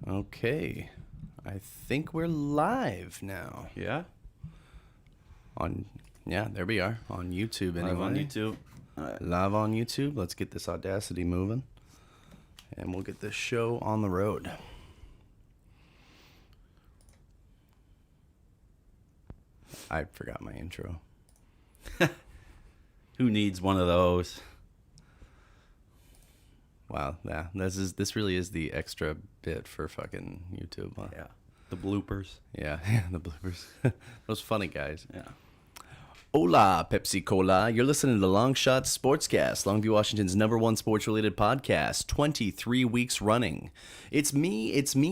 Okay. I think we're live now. Yeah? There we are. On YouTube anyway. Live on YouTube. Live on YouTube. Let's get this Audacity moving. And we'll get this show on the road. I forgot my intro. Who needs one of those? Wow, yeah. This really is the extra bit for fucking YouTube, huh? Yeah. The bloopers. Yeah, the bloopers. Those funny guys. Yeah. Hola, Pepsi Cola. You're listening to the Longshots Sportscast, Longview, Washington's #1 sports-related podcast, 23 weeks running. It's me, it's the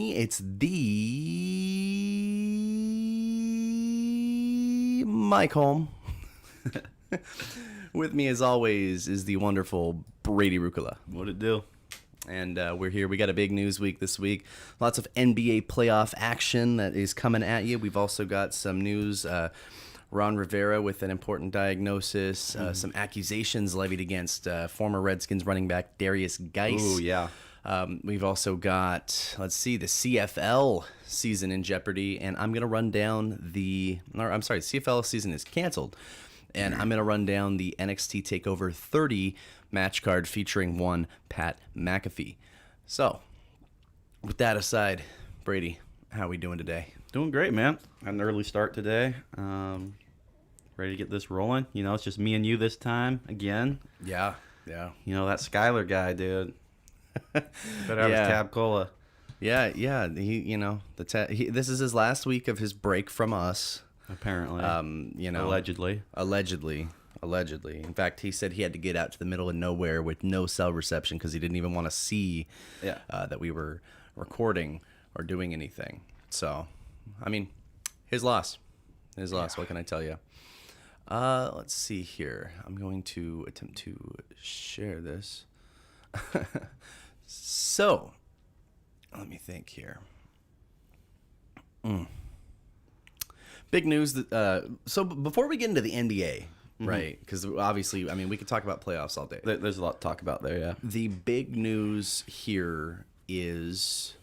Mike Holm. With me, as always, is the wonderful Brady Rucola. What'd it do? And we're here. We got a big news week this week. Lots of NBA playoff action that is coming at you. We've also got some news. Rivera with an important diagnosis. Some accusations levied against former Redskins running back Derrius Guice. Ooh, yeah. We've also got, the CFL season in jeopardy. And I'm going to run down the CFL season is canceled. And I'm going to run down the NXT Takeover 30 match card featuring one Pat McAfee. So, with that aside, Brady, how are we doing today? Doing great, man. Had an early start today. Ready to get this rolling. You know, it's just me and you this time again. Yeah. You know, that Skyler guy, dude. Better have his Tab Cola. Yeah. This is his last week of his break from us. Apparently. Allegedly. In fact, he said he had to get out to the middle of nowhere with no cell reception because he didn't even want to see that we were recording or doing anything. So, I mean, his loss. What can I tell you? Let's see here. I'm going to attempt to share this. So, let me think here. Big news. So before we get into the NBA, right? Because obviously, I mean, we could talk about playoffs all day. There's a lot to talk about there, yeah. The big news here is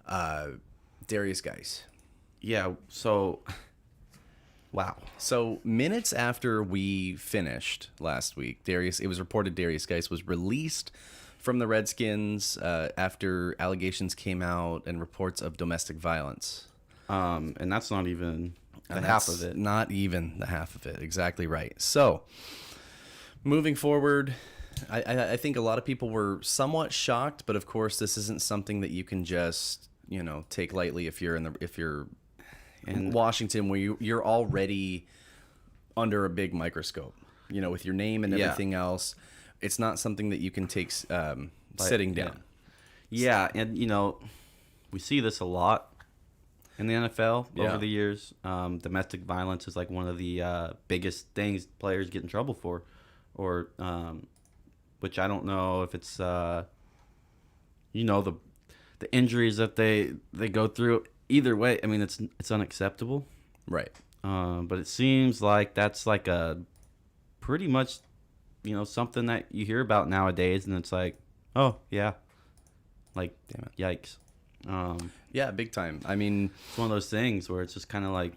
Derrius Guice. Yeah, so... Wow. So minutes after we finished last week, it was reported Derrius Guice was released from the Redskins after allegations came out and reports of domestic violence. And that's not even the half of it. Not even the half of it. Exactly right. So, moving forward, I think a lot of people were somewhat shocked, but of course, this isn't something that you can just take lightly if you're in Washington, where you're already under a big microscope. With your name and everything else. It's not something that you can take sitting down. Yeah, and we see this a lot in the NFL over the years. Domestic violence is like one of the biggest things players get in trouble for, or which I don't know if it's the injuries that they go through. Either way, I mean it's unacceptable, right? But it seems like that's like a pretty much something that you hear about nowadays, and it's like, oh yeah, like damn it, yikes. Yeah, big time. I mean, it's one of those things where it's just kind of like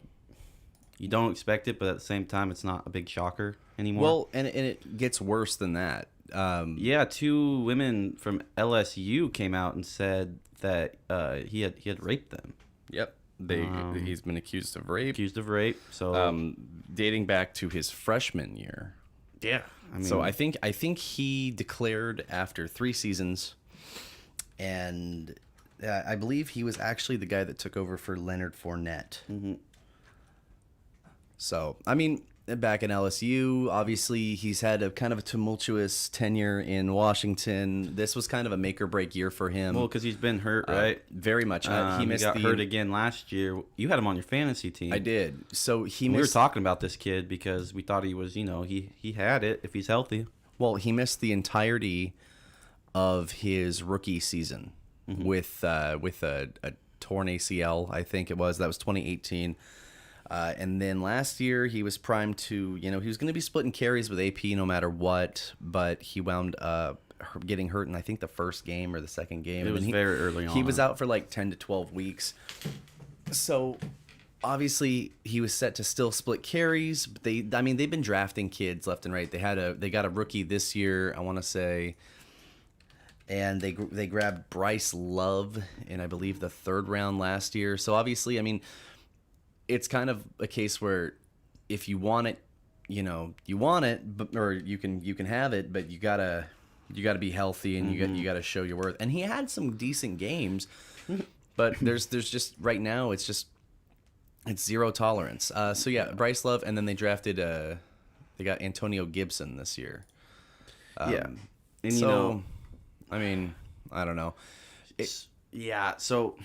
you don't expect it, but at the same time, it's not a big shocker anymore. Well, and it gets worse than that. Yeah, 2 women from LSU came out and said that he had raped them. Yep, he's been accused of rape. So dating back to his freshman year. Yeah, I mean, so I think he declared after 3 seasons, and I believe he was actually the guy that took over for Leonard Fournette. Mm-hmm. So I mean, back in LSU, obviously he's had a kind of a tumultuous tenure in Washington. This was kind of a make or break year for him. Well, because he's been hurt, right? Very much. He got hurt again last year. You had him on your fantasy team. I did. So we were talking about this kid because we thought he was, he had it if he's healthy. Well, he missed the entirety of his rookie season with a torn ACL. I think it was. That was 2018. And then last year he was primed to, he was going to be splitting carries with AP no matter what, but he wound up getting hurt in I think the first game or the second game. It was very early on. He was out for like 10 to 12 weeks. So obviously he was set to still split carries. But they've been drafting kids left and right. They got a rookie this year, I want to say. And they grabbed Bryce Love in, I believe, the 3rd round last year. So obviously, I mean, it's kind of a case where if you want it, you want it, but, or you can have it, but you gotta be healthy and you gotta show your worth. And he had some decent games, but there's just right now it's zero tolerance. So yeah, Bryce Love, and then they drafted they got Antonio Gibson this year. And so, I mean, I don't know. So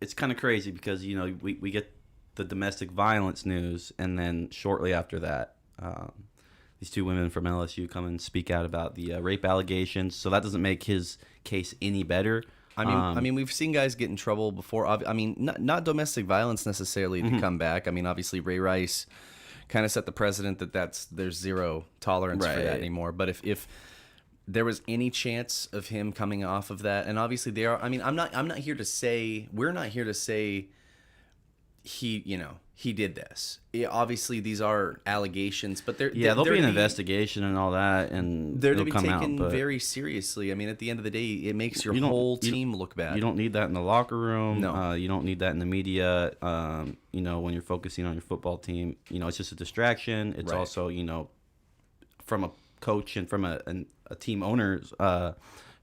it's kind of crazy because, we get the domestic violence news, and then shortly after that, these 2 women from LSU come and speak out about the rape allegations. So that doesn't make his case any better. I mean, we've seen guys get in trouble before. I mean, not domestic violence necessarily to come back. I mean, obviously Ray Rice kind of set the precedent that there's zero tolerance for that anymore. But if there was any chance of him coming off of that, and obviously they are. I mean, we're not here to say he did this. Obviously, these are allegations, but there'll be an investigation and all that, and they're to be taken out, very seriously. I mean, at the end of the day, it makes your whole team look bad. You don't need that in the locker room. No, you don't need that in the media. When you're focusing on your football team, it's just a distraction. It's also, from a coach and from a team owner's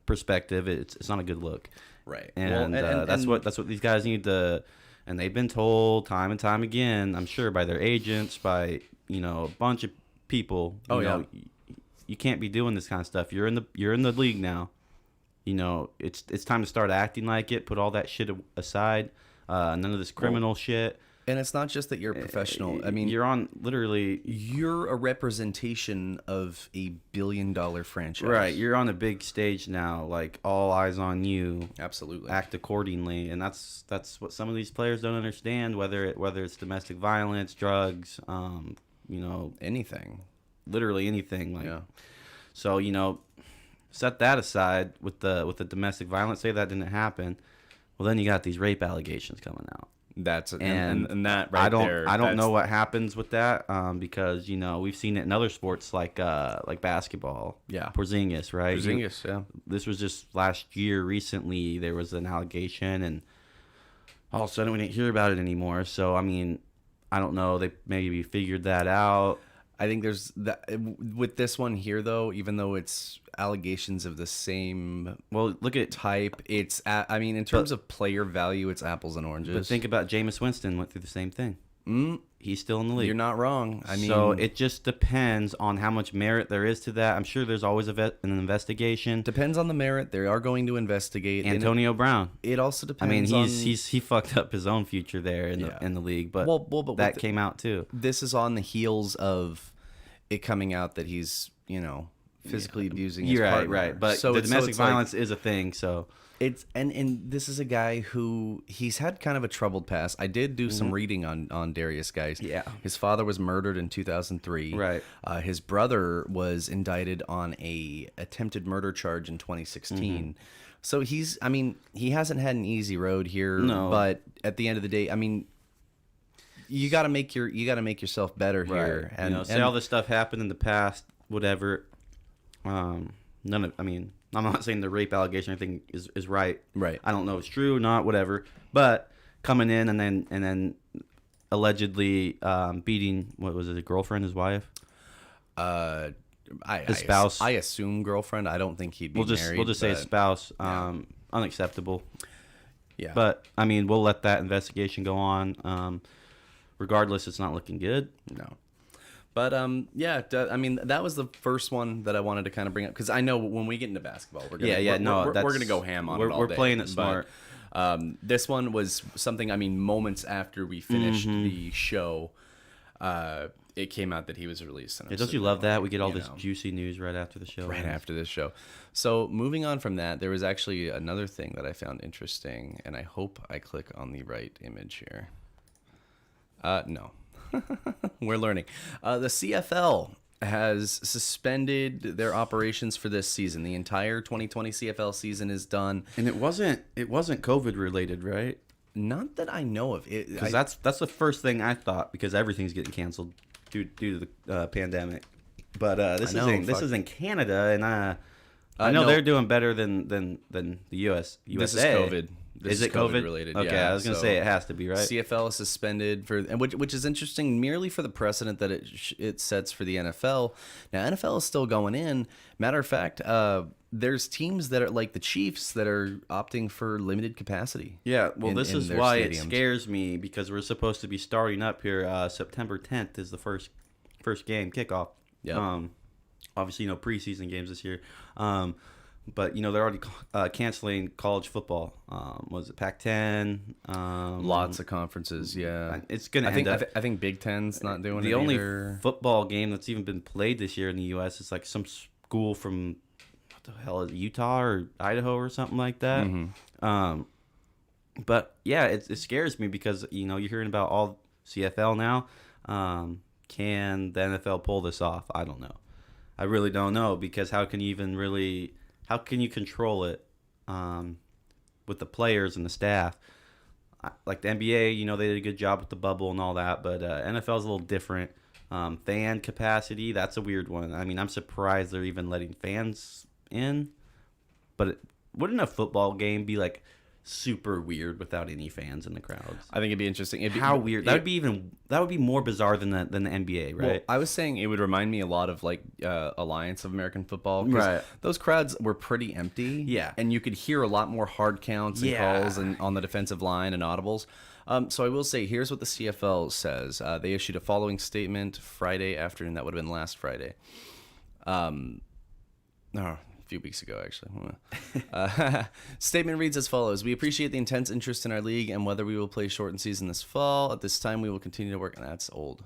perspective, it's not a good look. Right. And that's what these guys need to. And they've been told time and time again, I'm sure, by their agents, by a bunch of people. You can't be doing this kind of stuff. You're in the league now. It's time to start acting like it. Put all that shit aside. None of this criminal shit. And it's not just that you're a professional. I mean, you're a representation of a billion-dollar franchise. Right. You're on a big stage now. Like, all eyes on you. Absolutely. Act accordingly, and that's what some of these players don't understand. Whether it's domestic violence, drugs, anything, literally anything. So set that aside with the domestic violence. Say that didn't happen. Well, then you got these rape allegations coming out. That's and that right there. I don't know what happens with that because we've seen it in other sports like basketball. Yeah, Porzingis, right? Porzingis, yeah. This was just last year. Recently, there was an allegation, and all of a sudden we didn't hear about it anymore. So I mean, I don't know. They maybe figured that out. I think there's that with this one here, though. Even though it's allegations of the same, look at type. It's in terms of player value, it's apples and oranges. But think about Jameis Winston went through the same thing. He's still in the league. You're not wrong. So it just depends on how much merit there is to that. I'm sure there's always an investigation. Depends on the merit. They are going to investigate Antonio Brown. It also depends. He fucked up his own future there in the league, but that came out too. This is on the heels of it coming out that he's physically abusing his partner. Right. But the domestic violence is a thing. So it's and this is a guy who he's had kind of a troubled past. I did do some reading on Derrius Guice. Yeah, his father was murdered in 2003. Right. His brother was indicted on a attempted murder charge in 2016. So he hasn't had an easy road here. No. But at the end of the day, you got to make yourself better here. And say all this stuff happened in the past, whatever. I'm not saying the rape allegation I think is right. Right. I don't know if it's true or not, whatever. But coming in and then allegedly beating, what was it, a girlfriend, his wife? His spouse. I assume girlfriend. I don't think he'd be married. We'll just say his spouse. Unacceptable. Yeah. But we'll let that investigation go on. Regardless, it's not looking good. No. But that was the first one that I wanted to kind of bring up because I know when we get into basketball, we're gonna go ham on it all we're day. Playing it smart. But, this one was something. Moments after we finished the show, it came out that he was released. And don't you love that? We get all this juicy news right after the show. Right after this show. So moving on from that, there was actually another thing that I found interesting, and I hope I click on the right image here. No. We're learning. The CFL has suspended their operations for this season. The entire 2020 CFL season is done. And it wasn't COVID related, right? Not that I know of. Because that's the first thing I thought, because everything's getting canceled due to the pandemic. But this is in Canada, and I know they're doing better than the USA. This is COVID. Is it COVID related? Okay, yeah, I was gonna say it has to be, right? CFL is suspended which is interesting, merely for the precedent that it sets for the NFL. Now NFL is still going in. Matter of fact, there's teams that are like the Chiefs that are opting for limited capacity. Yeah, well, this is why stadiums. It scares me, because we're supposed to be starting up here. September 10th is the first game kickoff. Yeah. Obviously, preseason games this year. But they're already canceling college football. Was it Pac-10? Lots of conferences. Yeah, it's gonna. I think Big Ten's not doing the it only either. Football game that's even been played this year in the U.S. is like some school from what the hell is it, Utah or Idaho or something like that. Mm-hmm. But yeah, it scares me, because you're hearing about all CFL now. Can the NFL pull this off? I don't know. I really don't know, because how can you control it with the players and the staff? Like the NBA, they did a good job with the bubble and all that, but NFL is a little different. Fan capacity, that's a weird one. I mean, I'm surprised they're even letting fans in, but wouldn't a football game be like super weird without any fans in the crowds? I think it'd be interesting. Weird? That would be more bizarre than the NBA, right? Well, I was saying it would remind me a lot of like Alliance of American Football. Right. Those crowds were pretty empty. Yeah. And you could hear a lot more hard counts and calls and on the defensive line and audibles. So I will say, here's what the CFL says. They issued a following statement Friday afternoon. That would have been last Friday. A few weeks ago, actually. Statement reads as follows: We appreciate the intense interest in our league and whether we will play shortened season this fall. At this time, we will continue to work. That's old.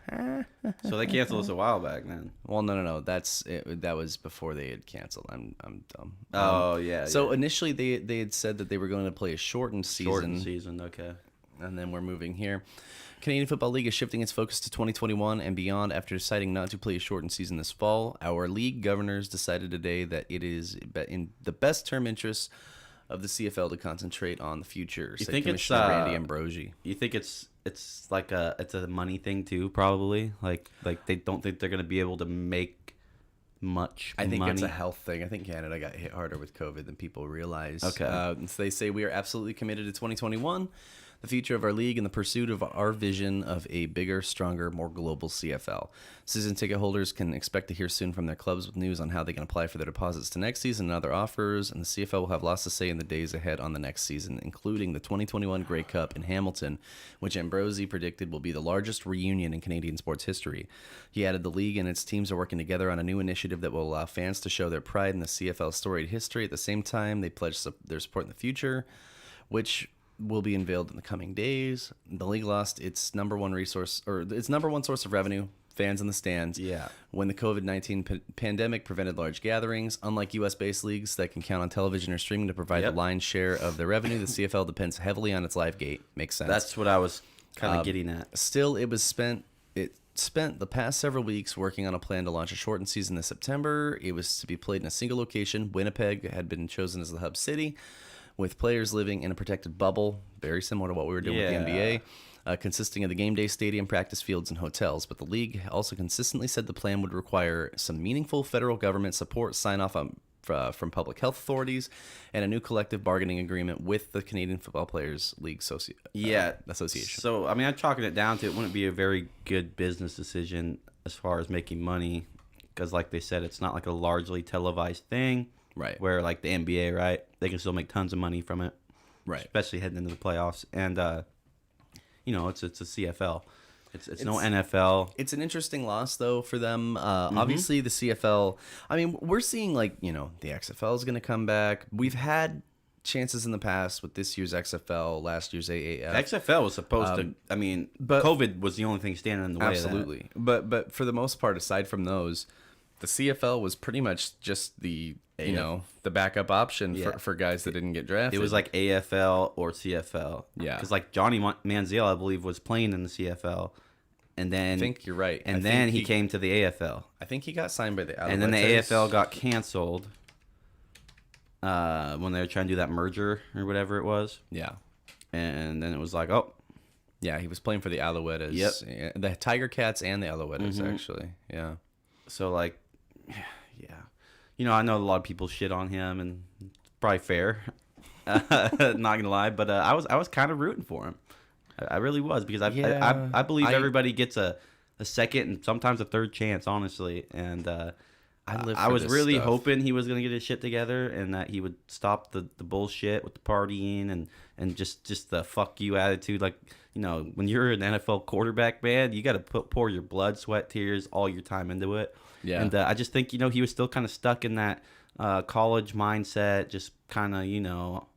So they canceled us a while back, then. Well, no. That's it. That was before they had canceled. I'm dumb. Oh yeah. So initially, they had said that they were going to play a shortened season. Shortened season, okay. And then we're moving here. Canadian Football League is shifting its focus to 2021 and beyond after deciding not to play a shortened season this fall. Our league governors decided today that it is in the best term interests of the CFL to concentrate on the future. You think Commissioner it's Randy Ambrosi? You think it's like it's a money thing too, probably? Like they don't think they're going to be able to make much money? I think it's a health thing. I think Canada got hit harder with COVID than people realize. Okay. So they say we are absolutely committed to 2021. The future of our league and the pursuit of our vision of a bigger, stronger, more global CFL. Season ticket holders can expect to hear soon from their clubs with news on how they can apply for their deposits to next season and other offers, and the CFL will have lots to say in the days ahead on the next season, including the 2021 Grey Cup in Hamilton, which Ambrosi predicted will be the largest reunion in Canadian sports history. He added the league and its teams are working together on a new initiative that will allow fans to show their pride in the CFL's storied history. At the same time, they pledge their support in the future, which will be unveiled in the coming days. The league lost its number one source of revenue, fans in the stands. Yeah. When the COVID-19 pandemic prevented large gatherings, unlike U.S.-based leagues that can count on television or streaming to provide the lion's share of their revenue, the CFL depends heavily on its live gate. Makes sense. That's what I was kind of getting at. Still, it spent the past several weeks working on a plan to launch a shortened season this September. It was to be played in a single location. Winnipeg had been chosen as the hub city, with players living in a protected bubble, very similar to what we were doing with the NBA, consisting of the game day stadium, practice fields, and hotels. But the league also consistently said the plan would require some meaningful federal government support, sign-off from public health authorities, and a new collective bargaining agreement with the Canadian Football Players League Association. So, I mean, I'm chalking it down to it wouldn't be a very good business decision as far as making money, because like they said, it's not like a largely televised thing. Right. Where like the NBA, right? They can still make tons of money from it. Right. Especially heading into the playoffs. And it's a CFL. It's no NFL. It's an interesting loss though for them. Obviously the CFL, I mean, we're seeing the XFL is going to come back. We've had chances in the past with this year's XFL, last year's AAF. XFL was supposed to, but COVID was the only thing standing in the way absolutely. of that. But for the most part, aside from those, the CFL was pretty much just the the backup option for guys that didn't get drafted. It was like AFL or CFL. Yeah. Because like Johnny Manziel, I believe, was playing in the CFL, and then I think you're right. And then he came to the AFL. I think he got signed by the And then the AFL got canceled when they were trying to do that merger or whatever it was. Yeah. And then it was like, oh. Yeah, he was playing for the Alouettes. Yep. The Tiger Cats and the Alouettes, actually. Yeah. So, like, yeah. You know, I know a lot of people shit on him, and it's probably fair. Not going to lie. But I was kind of rooting for him. I really was, because I believe everybody gets a second and sometimes a third chance, honestly. And I was really hoping he was going to get his shit together and that he would stop the bullshit with the partying and just the fuck you attitude. Like, you know, when you're an NFL quarterback, man, you got to pour your blood, sweat, tears, all your time into it. Yeah. And I just think, you know, he was still kind of stuck in that college mindset, just kind of, you know,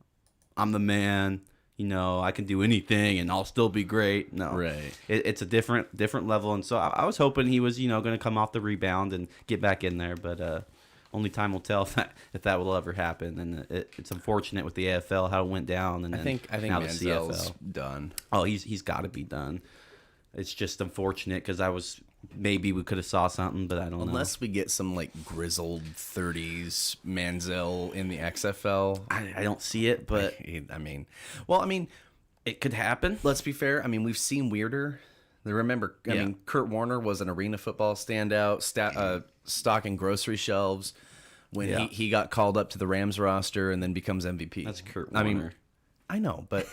I'm the man. You know, I can do anything and I'll still be great. No, right. It's a different level, and so I was hoping he was, you know, going to come off the rebound and get back in there, but only time will tell if that will ever happen. And it's unfortunate with the AFL how it went down, and I think now the Manziel's CFL done. Oh, he's got to be done. It's just unfortunate because maybe we could have saw something, but I don't know. Unless we get some like grizzled 30s Manziel in the XFL. I don't see it, but I mean, it could happen. Let's be fair. I mean, we've seen weirder. Remember, I mean, Kurt Warner was an arena football standout, stocking grocery shelves when he got called up to the Rams roster and then becomes MVP. That's Kurt Warner. I mean, I know, but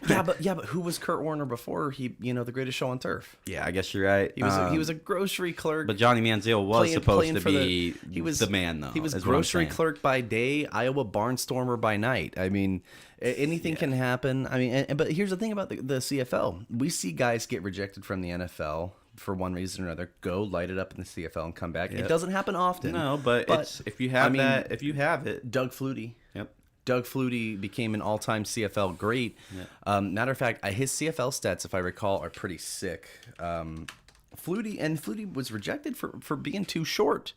but who was Kurt Warner before he, you know, the greatest show on turf? Yeah, I guess you're right. He was a grocery clerk. But Johnny Manziel was supposed to be the man, though. He was grocery clerk by day, Iowa barnstormer by night. I mean, anything can happen. I mean, but here's the thing about the CFL. We see guys get rejected from the NFL for one reason or another, go light it up in the CFL and come back. Yep. It doesn't happen often. No, but it's, if you have it. Doug Flutie. Yep. Doug Flutie became an all-time CFL great. Yeah. Matter of fact, his CFL stats, if I recall, are pretty sick. Flutie was rejected for being too short.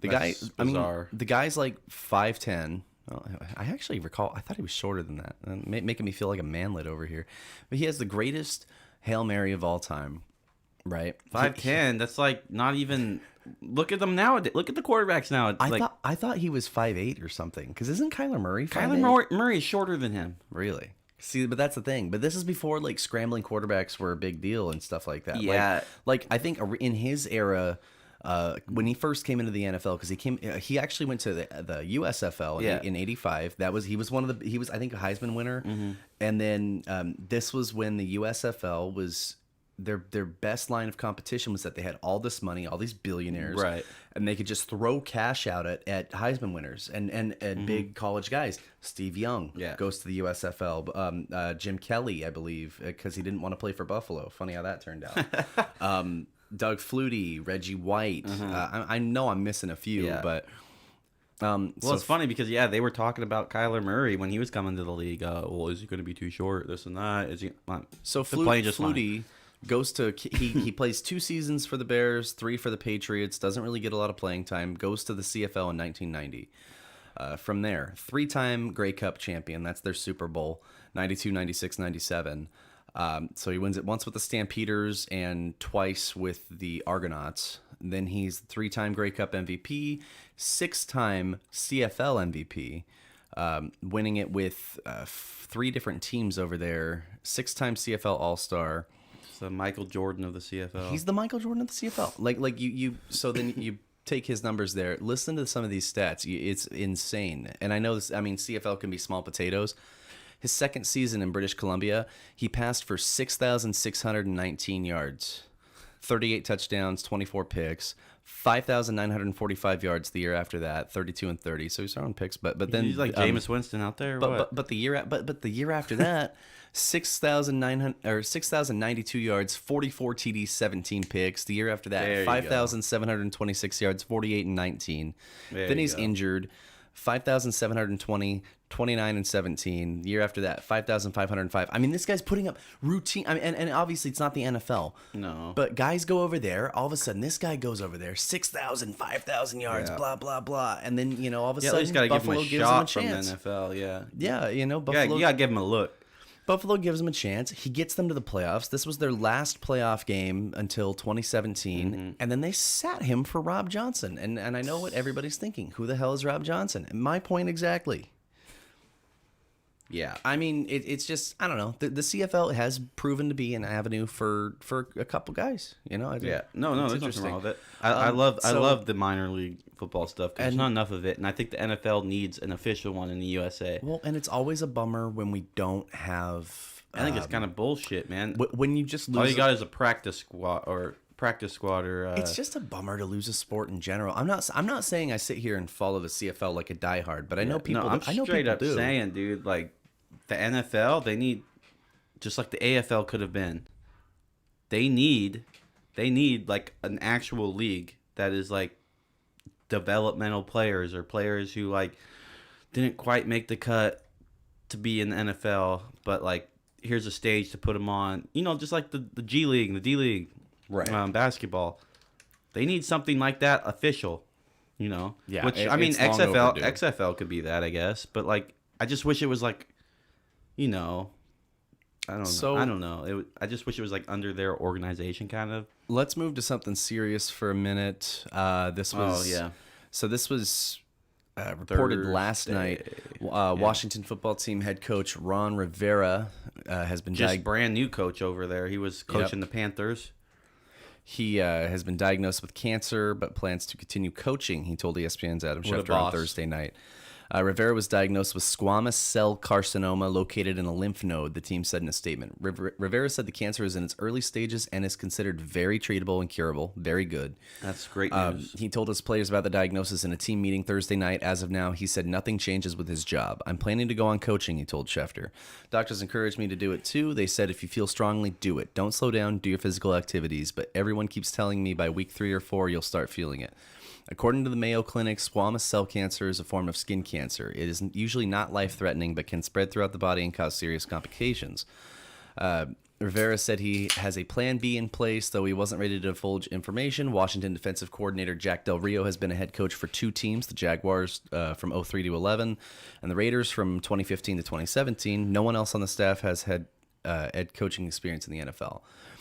That's bizarre. The guy's like 5'10". Oh, I actually recall, I thought he was shorter than that. Making me feel like a manlet over here. But he has the greatest Hail Mary of all time, right? 5'10", that's like not even... Look at them nowadays. Look at the quarterbacks now. I thought he was 5'8" or something. Because isn't Kyler Murray 5'8"? Kyler Murray is shorter than him. Really? See, but that's the thing. But this is before like scrambling quarterbacks were a big deal and stuff like that. Yeah. Like I think in his era, when he first came into the NFL, because he actually went to the USFL in '85. He was I think a Heisman winner. Mm-hmm. And then this was when the USFL was. Their best line of competition was that they had all this money, all these billionaires, right? And they could just throw cash out at Heisman winners and big college guys. Steve Young goes to the USFL. Jim Kelly, I believe, because he didn't want to play for Buffalo. Funny how that turned out. Doug Flutie, Reggie White. I know I'm missing a few, but. It's funny because they were talking about Kyler Murray when he was coming to the league. Well, is he going to be too short? This and that. Is he? So Flutie goes to he plays 2 seasons for the Bears, 3 for the Patriots. Doesn't really get a lot of playing time. Goes to the CFL in 1990. From there, 3-time Grey Cup champion. That's their Super Bowl. 92, 96, 97. So he wins it once with the Stampeders and twice with the Argonauts. Then he's 3-time Grey Cup MVP, 6-time CFL MVP, winning it with 3 different teams over there. 6-time CFL All-Star. The Michael Jordan of the CFL. He's the Michael Jordan of the CFL. Like you. So then you take his numbers there. Listen to some of these stats. It's insane. And I know this. I mean, CFL can be small potatoes. His second season in British Columbia, he passed for 6,619 yards, 38 touchdowns, 24 picks, 5,945 yards the year after that, 32 and 30. So he's throwing picks, but then he's like Jameis Winston out there. But the year after that. 6,092 yards, 44 TDs, 17 picks. The year after that, 5,726 yards, 48 and 19. Then he's injured. 5,720, 29 and 17. The year after that, 5,505. I mean, this guy's putting up routine. I mean, and obviously it's not the NFL. No. But guys go over there. All of a sudden, this guy goes over there, 6,000, 5,000 yards, blah, blah, blah. And then, all of a sudden, at least gotta Buffalo give him a gives shot him a chance. from the NFL, Yeah, Buffalo. You got to give him a look. Buffalo gives him a chance. He gets them to the playoffs. This was their last playoff game until 2017, and then they sat him for Rob Johnson. And I know what everybody's thinking. Who the hell is Rob Johnson? And my point exactly. Yeah, I mean, it's just, I don't know. The CFL has proven to be an avenue for a couple guys. No, there's nothing wrong with it. I love the minor league football stuff because there's not enough of it, and I think the NFL needs an official one in the USA. Well, and it's always a bummer when we don't have. I think it's kind of bullshit, man. When you just lose, all you got is a practice squad or. It's just a bummer to lose a sport in general. I'm not saying I sit here and follow the CFL like a diehard, but I know people. I'm I know straight people up do. saying, dude, like the NFL, they need just like the AFL could have been. They need like an actual league that is like developmental players or players who like didn't quite make the cut to be in the NFL, but like here's a stage to put them on. Just like the G League and the D League. Right. Basketball. They need something like that official, Yeah. Which, I mean, XFL could be that, I guess. But, like, I just wish it was, like, I don't know. I just wish it was, like, under their organization, kind of. Let's move to something serious for a minute. This was... Oh, yeah. So this was reported last night. Washington football team head coach Ron Rivera has been... Just brand new coach over there. He was coaching the Panthers. He has been diagnosed with cancer, but plans to continue coaching, he told ESPN's Adam Schefter on Thursday night. Rivera was diagnosed with squamous cell carcinoma located in a lymph node, the team said in a statement. Rivera said the cancer is in its early stages and is considered very treatable and curable. Very good. That's great news. He told his players about the diagnosis in a team meeting Thursday night. As of now, he said nothing changes with his job. I'm planning to go on coaching, he told Schefter. Doctors encouraged me to do it too. They said if you feel strongly, do it. Don't slow down, do your physical activities. But everyone keeps telling me by week 3 or 4, you'll start feeling it. According to the Mayo Clinic, squamous cell cancer is a form of skin cancer. It is usually not life-threatening, but can spread throughout the body and cause serious complications. Rivera said he has a plan B in place, though he wasn't ready to divulge information. Washington defensive coordinator Jack Del Rio has been a head coach for 2 teams, the Jaguars from 03 to 11, and the Raiders from 2015 to 2017. No one else on the staff has had head coaching experience in the NFL.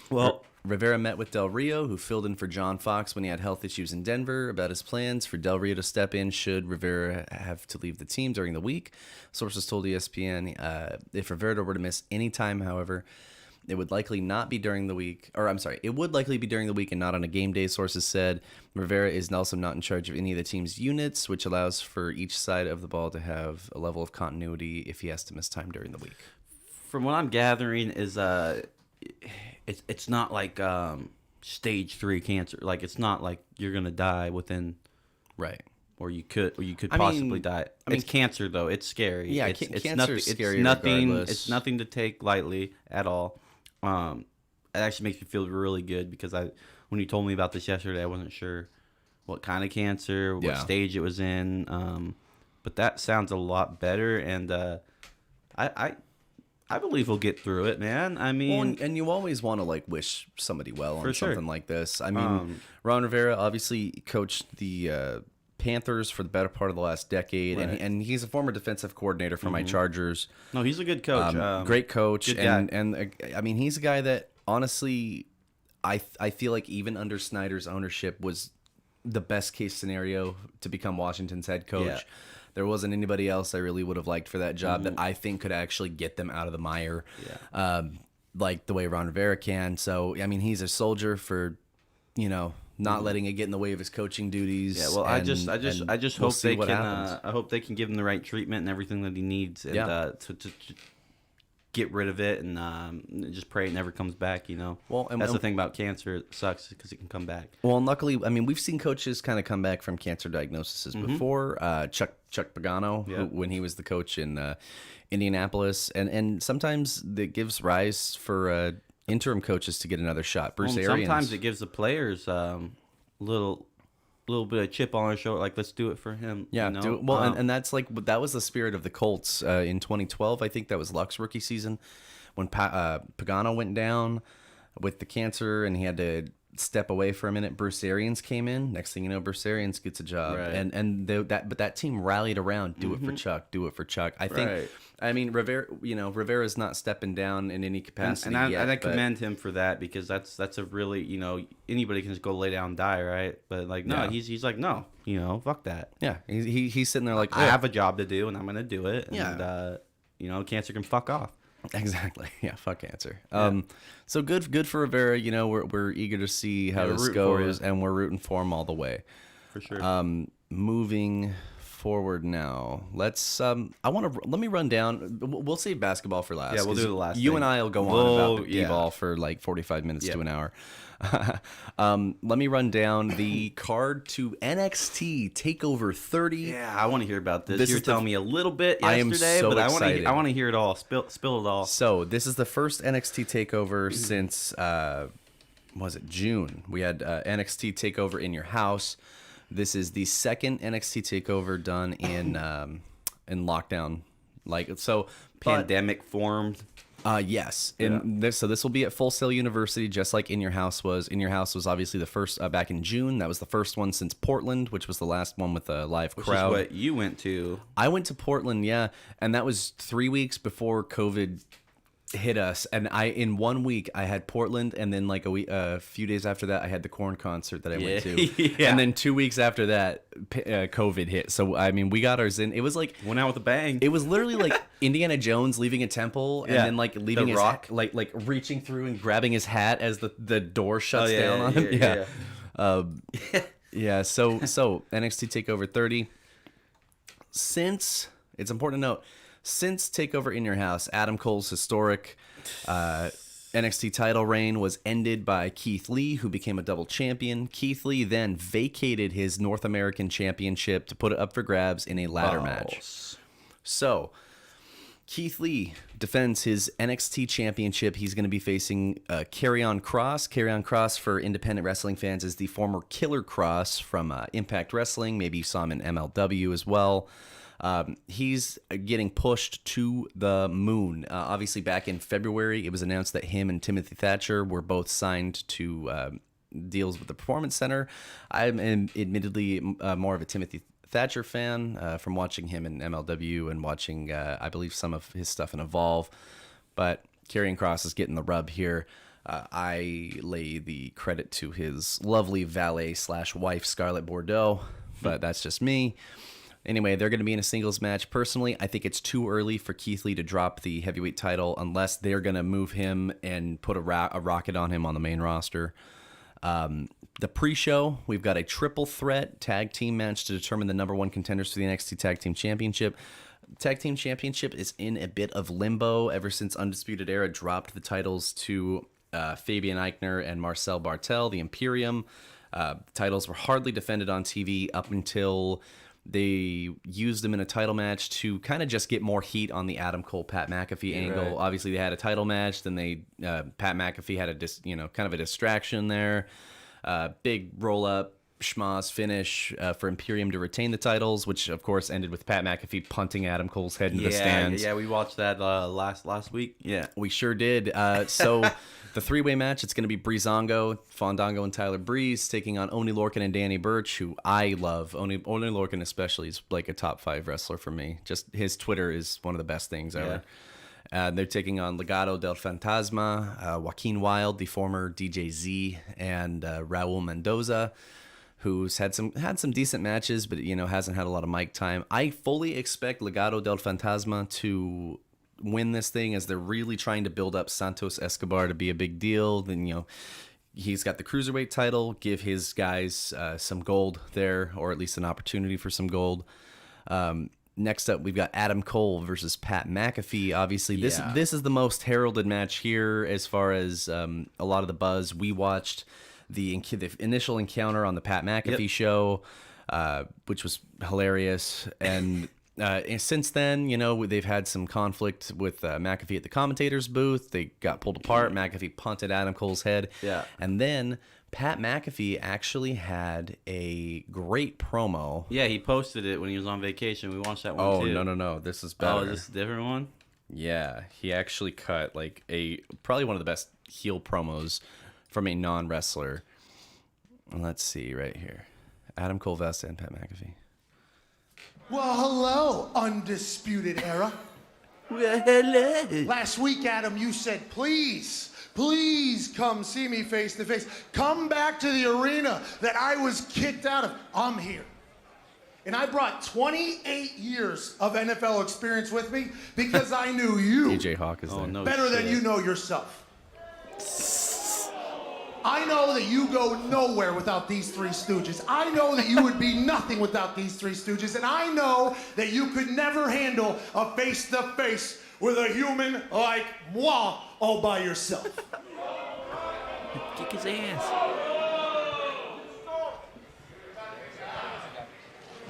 Well, Rivera met with Del Rio, who filled in for John Fox when he had health issues in Denver, about his plans for Del Rio to step in should Rivera have to leave the team during the week. Sources told ESPN if Rivera were to miss any time, however, it would likely be during the week and not on a game day, sources said. Rivera is also not in charge of any of the team's units, which allows for each side of the ball to have a level of continuity if he has to miss time during the week. From what I'm gathering is it's not like stage 3 cancer. Like it's not like you're gonna die within or you could possibly die. It's cancer though. It's scary. Yeah, cancer is scary. It's nothing to take lightly at all. It actually makes me feel really good because when you told me about this yesterday, I wasn't sure what kind of cancer, what stage it was in. But that sounds a lot better, and I believe we'll get through it, man. I mean, and you always want to wish somebody well on something like this. I mean, Ron Rivera obviously coached the Panthers for the better part of the last decade, and he's a former defensive coordinator for my Chargers. No, he's a good coach. Great coach, good and I mean, he's a guy that honestly, I feel like even under Snyder's ownership was the best case scenario to become Washington's head coach. Yeah. There wasn't anybody else I really would have liked for that job that I think could actually get them out of the mire, like the way Ron Rivera can. So, I mean, he's a soldier for, not letting it get in the way of his coaching duties. Yeah, well, I just hope they can. I hope they can give him the right treatment and everything that he needs, and to get rid of it, and just pray it never comes back. Well, that's the thing about cancer; it sucks because it can come back. Well, and luckily, I mean, we've seen coaches kind of come back from cancer diagnoses before. Chuck Pagano, when he was the coach in Indianapolis, and sometimes that gives rise for interim coaches to get another shot. Bruce Arians. Sometimes it gives the players little bit of chip on their shoulder, like let's do it for him. Yeah, do it. Well, and that's that was the spirit of the Colts in 2012. I think that was Luck's rookie season when Pagano went down with the cancer, and he had to step away for a minute. Bruce Arians came in. Next thing you know, Bruce Arians gets a job, Right. and that team rallied around. Do it for Chuck. Do it for Chuck. I think. Right. I mean, Rivera's not stepping down in any capacity and yet. I commend him for that, because that's a really, anybody can just go lay down and die, right? But like, no, he's like, no, fuck that. Yeah, he's sitting there like, I have a job to do and I'm gonna do it. Yeah. And cancer can fuck off. Exactly. Yeah, fuck cancer. Yeah. So good for Rivera. We're eager to see how this goes, and we're rooting for him all the way. For sure. Moving forward now, let me run down. We'll save basketball for last. Yeah, we'll do the last. You thing. and I will go on about the D-ball for like 45 minutes to an hour. Let me run down the card to NXT Takeover 30. Yeah, I want to hear about this. You were telling me a little bit yesterday, I am so excited. I want to hear it all. Spill it all. So this is the first NXT Takeover since was it June? We had NXT Takeover in your house. This is the second NXT Takeover done in lockdown, Pandemic formed. Yes. And this will be at Full Sail University, just like In Your House was. In Your House was obviously the first back in June. That was the first one since Portland, which was the last one with a live crowd. Which is what you went to. I went to Portland, yeah, and that was 3 weeks before COVID hit us. And in 1 week I had Portland, and then like a few days after that I had the Korn concert that I went to. And then 2 weeks after that COVID hit. So I mean, we got ours in. It was like went out with a bang. It was literally like Indiana Jones leaving a temple and then like leaving the his rock, like reaching through and grabbing his hat as the door shuts down on him. Yeah. So NXT Takeover 30. Since it's important to note, since Takeover in Your House, Adam Cole's historic NXT title reign was ended by Keith Lee, who became a double champion. Keith Lee then vacated his North American Championship to put it up for grabs in a ladder match. So Keith Lee defends his NXT Championship. He's going to be facing Karrion Kross. Karrion Kross, for independent wrestling fans, is the former Killer Kross from Impact Wrestling. Maybe you saw him in MLW as well. He's getting pushed to the moon. Obviously, back in February, it was announced that him and Timothy Thatcher were both signed to deals with the Performance Center. I'm admittedly more of a Timothy Thatcher fan from watching him in MLW and watching, I believe, some of his stuff in Evolve. But Karrion Kross is getting the rub here. I lay the credit to his lovely valet/wife, Scarlett Bordeaux, but that's just me. Anyway, they're going to be in a singles match. Personally, I think it's too early for Keith Lee to drop the heavyweight title unless they're going to move him and put a rocket on him on the main roster. The pre-show, we've got a triple threat tag team match to determine the number one contenders for the NXT Tag Team Championship. Tag Team Championship is in a bit of limbo ever since Undisputed Era dropped the titles to Fabian Eichner and Marcel Bartel, the Imperium. Titles were hardly defended on TV up until they used them in a title match to kind of just get more heat on the Adam Cole Pat McAfee angle. Right. Obviously, they had a title match. Then Pat McAfee had kind of a distraction there. Big roll up schmoz finish for Imperium to retain the titles, which of course ended with Pat McAfee punting Adam Cole's head into the stands. Yeah, we watched that last week. Yeah, we sure did. So the three-way match, it's going to be Breezango, Fandango, and Tyler Breeze taking on Oney Lorcan and Danny Burch, who I love. Oney Lorcan especially is like a top 5 wrestler for me. Just his Twitter is one of the best things ever. They're taking on Legado del Fantasma, Joaquin Wilde, the former DJZ, and Raul Mendoza, who's had some decent matches, but hasn't had a lot of mic time. I fully expect Legado del Fantasma to win this thing, as they're really trying to build up Santos Escobar to be a big deal. Then he's got the cruiserweight title. Give his guys some gold there, or at least an opportunity for some gold. Next up, we've got Adam Cole versus Pat McAfee. Obviously, this is the most heralded match here as far as a lot of the buzz. We watched the initial encounter on the Pat McAfee show, which was hilarious. And since then, they've had some conflict with McAfee at the commentator's booth. They got pulled apart. McAfee punted Adam Cole's head. Yeah. And then Pat McAfee actually had a great promo. Yeah, he posted it when he was on vacation. We watched that one too. Oh, no. This is better. Oh, is this a different one? Yeah, he actually cut like probably one of the best heel promos from a non-wrestler. Let's see right here. Adam Cole Vesta and Pat McAfee. Well, hello, Undisputed Era. Well, hello. Last week, Adam, you said, please come see me face to face. Come back to the arena that I was kicked out of. I'm here. And I brought 28 years of NFL experience with me because I knew you DJ Hawk is there. No better than shit. you know yourself. I know that you go nowhere without these three stooges. I know that you would be nothing without these three stooges. And I know that you could never handle a face-to-face with a human like moi all by yourself. Kick his ass.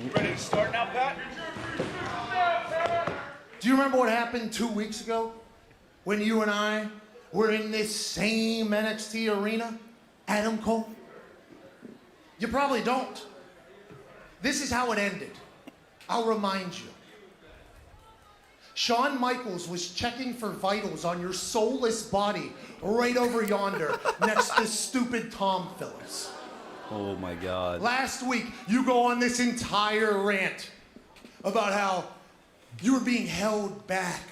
You ready to start now, Pat? Do you remember what happened 2 weeks ago when you and I were in this same NXT arena, Adam Cole? You probably don't. This is how it ended. I'll remind you. Shawn Michaels was checking for vitals on your soulless body right over yonder next to stupid Tom Phillips. Oh my God. Last week, you go on this entire rant about how you were being held back,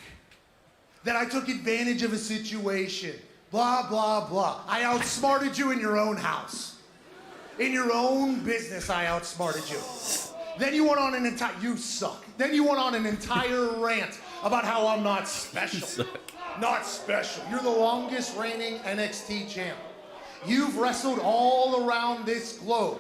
that I took advantage of a situation, blah, blah, blah. I outsmarted you in your own house. In your own business, I outsmarted you. Then you went on an entire, you suck. Then you went on an entire rant about how I'm not special. Not special. You're the longest reigning NXT champ. You've wrestled all around this globe.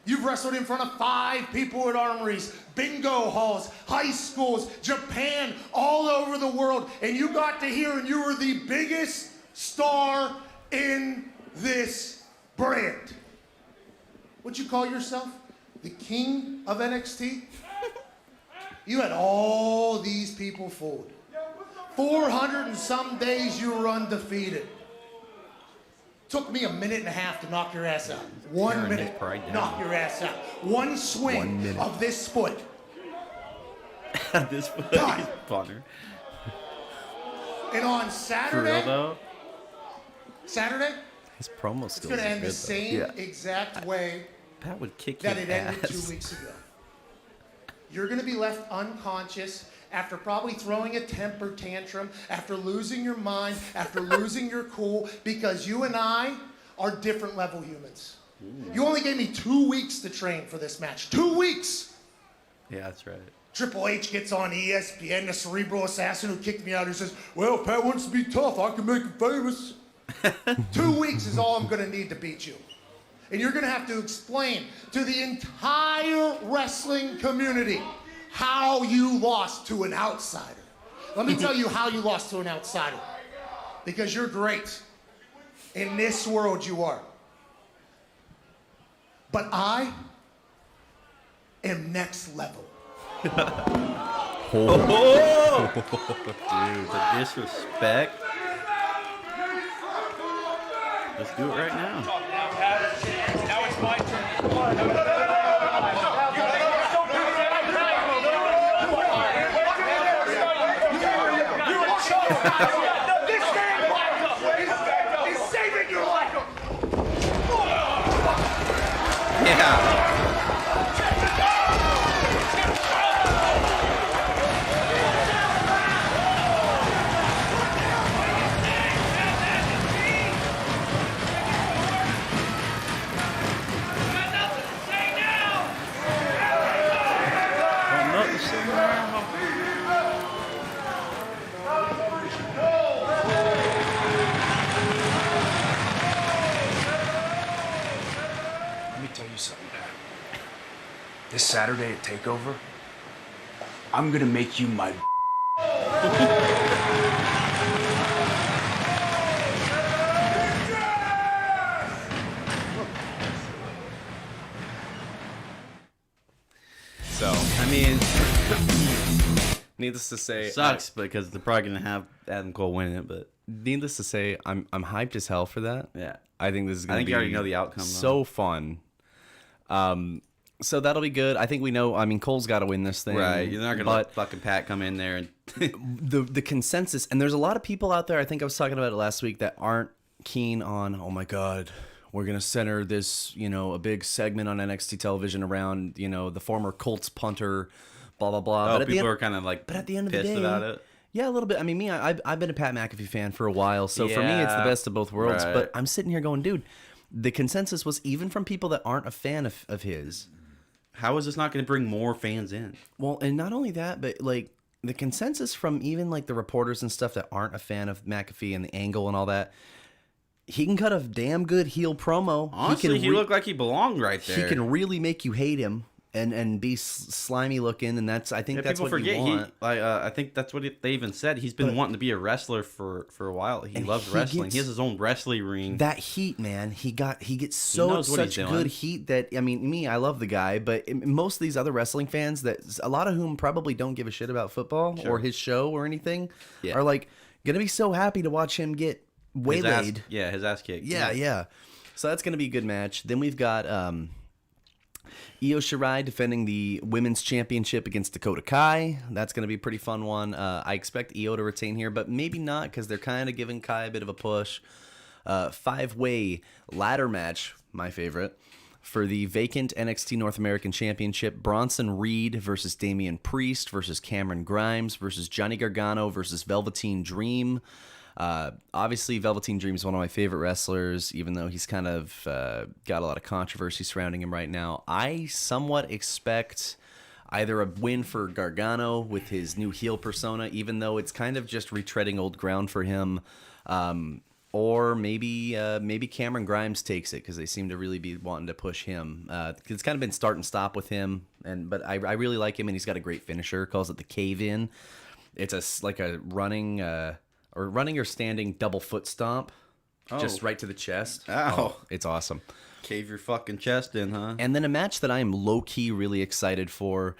You've wrestled in front of 5 people at armories, bingo halls, high schools, Japan, all over the world, and you got to hear and you were the biggest star in this brand. What'd you call yourself? The king of NXT? You had all these people fooled. 400 and some days you were undefeated. Took me a minute and a half to knock your ass out. 1 minute, knock your ass out. One swing of this foot. This foot Done. is funner. And on For Saturday, real though? Saturday, His promo it's skills going to are end the good, same though. exact way Pat would kick that his it ended ass. 2 weeks ago. You're going to be left unconscious after probably throwing a temper tantrum, after losing your mind, after losing your cool, because you and I are different level humans. You only gave me 2 weeks to train for this match. 2 weeks! Yeah, that's right. Triple H gets on ESPN, the cerebral assassin who kicked me out, who says, well, Pat wants to be tough. I can make him famous. 2 weeks is all I'm going to need to beat you. And you're going to have to explain to the entire wrestling community how you lost to an outsider. Let me tell you how you lost to an outsider. Because you're great. In this world you are. But I am next level. Dude, the disrespect. Let's do it right now. Now, Pat. Now it's my turn. This man is saving your life. Yeah. Let me tell you something, man. This Saturday at Takeover, I'm gonna make you my So, I mean, needless to say, Sucks because they're probably gonna have Adam Cole win it, but needless to say, I'm hyped as hell for that. yeah. I think this is going to be you already know the outcome, though. so fun. So that'll be good. I think we know. I mean, Cole's got to win this thing, Right. You're not gonna But let fucking Pat come in there and the consensus, and there's a lot of people out there. I think I was talking about it last week that aren't keen on. Oh my God, we're going to center this, a big segment on NXT television around, the former Colts punter, blah, blah, blah. Oh, but people are kind of but at the end of the pissed day, about it. Yeah, a little bit. I mean, I've been a Pat McAfee fan for a while, so for me, it's the best of both worlds. Right. But I'm sitting here going, dude, the consensus was even from people that aren't a fan of his. How is this not going to bring more fans in? Well, and not only that, but like the consensus from even like the reporters and stuff that aren't a fan of McAfee and the angle and all that, he can cut a damn good heel promo. Honestly, he looked like he belonged right there. He can really make you hate him and be slimy looking, and that's I think that's people what forget. you want. I think that's what they even said. He's been wanting to be a wrestler for a while. He loves wrestling. He has his own wrestling ring. That heat, man. He gets knows what such he's good doing. heat that I mean, I love the guy, but most of these other wrestling fans, that a lot of whom probably don't give a shit about football or his show or anything, are like gonna be so happy to watch him get waylaid. His ass kicked. Yeah. So that's gonna be a good match. Then we've got Io Shirai defending the women's championship against Dakota Kai. That's going to be a pretty fun one. I expect Io to retain here, but maybe not because they're kind of giving Kai a bit of a push. 5-way ladder match, my favorite, for the vacant NXT North American Championship. Bronson Reed versus Damian Priest versus Cameron Grimes versus Johnny Gargano versus Velveteen Dream. Obviously, Velveteen Dream is one of my favorite wrestlers, even though he's kind of got a lot of controversy surrounding him right now. I somewhat expect either a win for Gargano with his new heel persona, even though it's kind of just retreading old ground for him, or maybe Cameron Grimes takes it because they seem to really be wanting to push him. It's kind of been start and stop with him, but I really like him, and he's got a great finisher. Calls it the cave in. It's like a running or standing double foot stomp, just right to the chest. Ow. It's awesome. Cave your fucking chest in, huh? And then a match that I am low-key really excited for,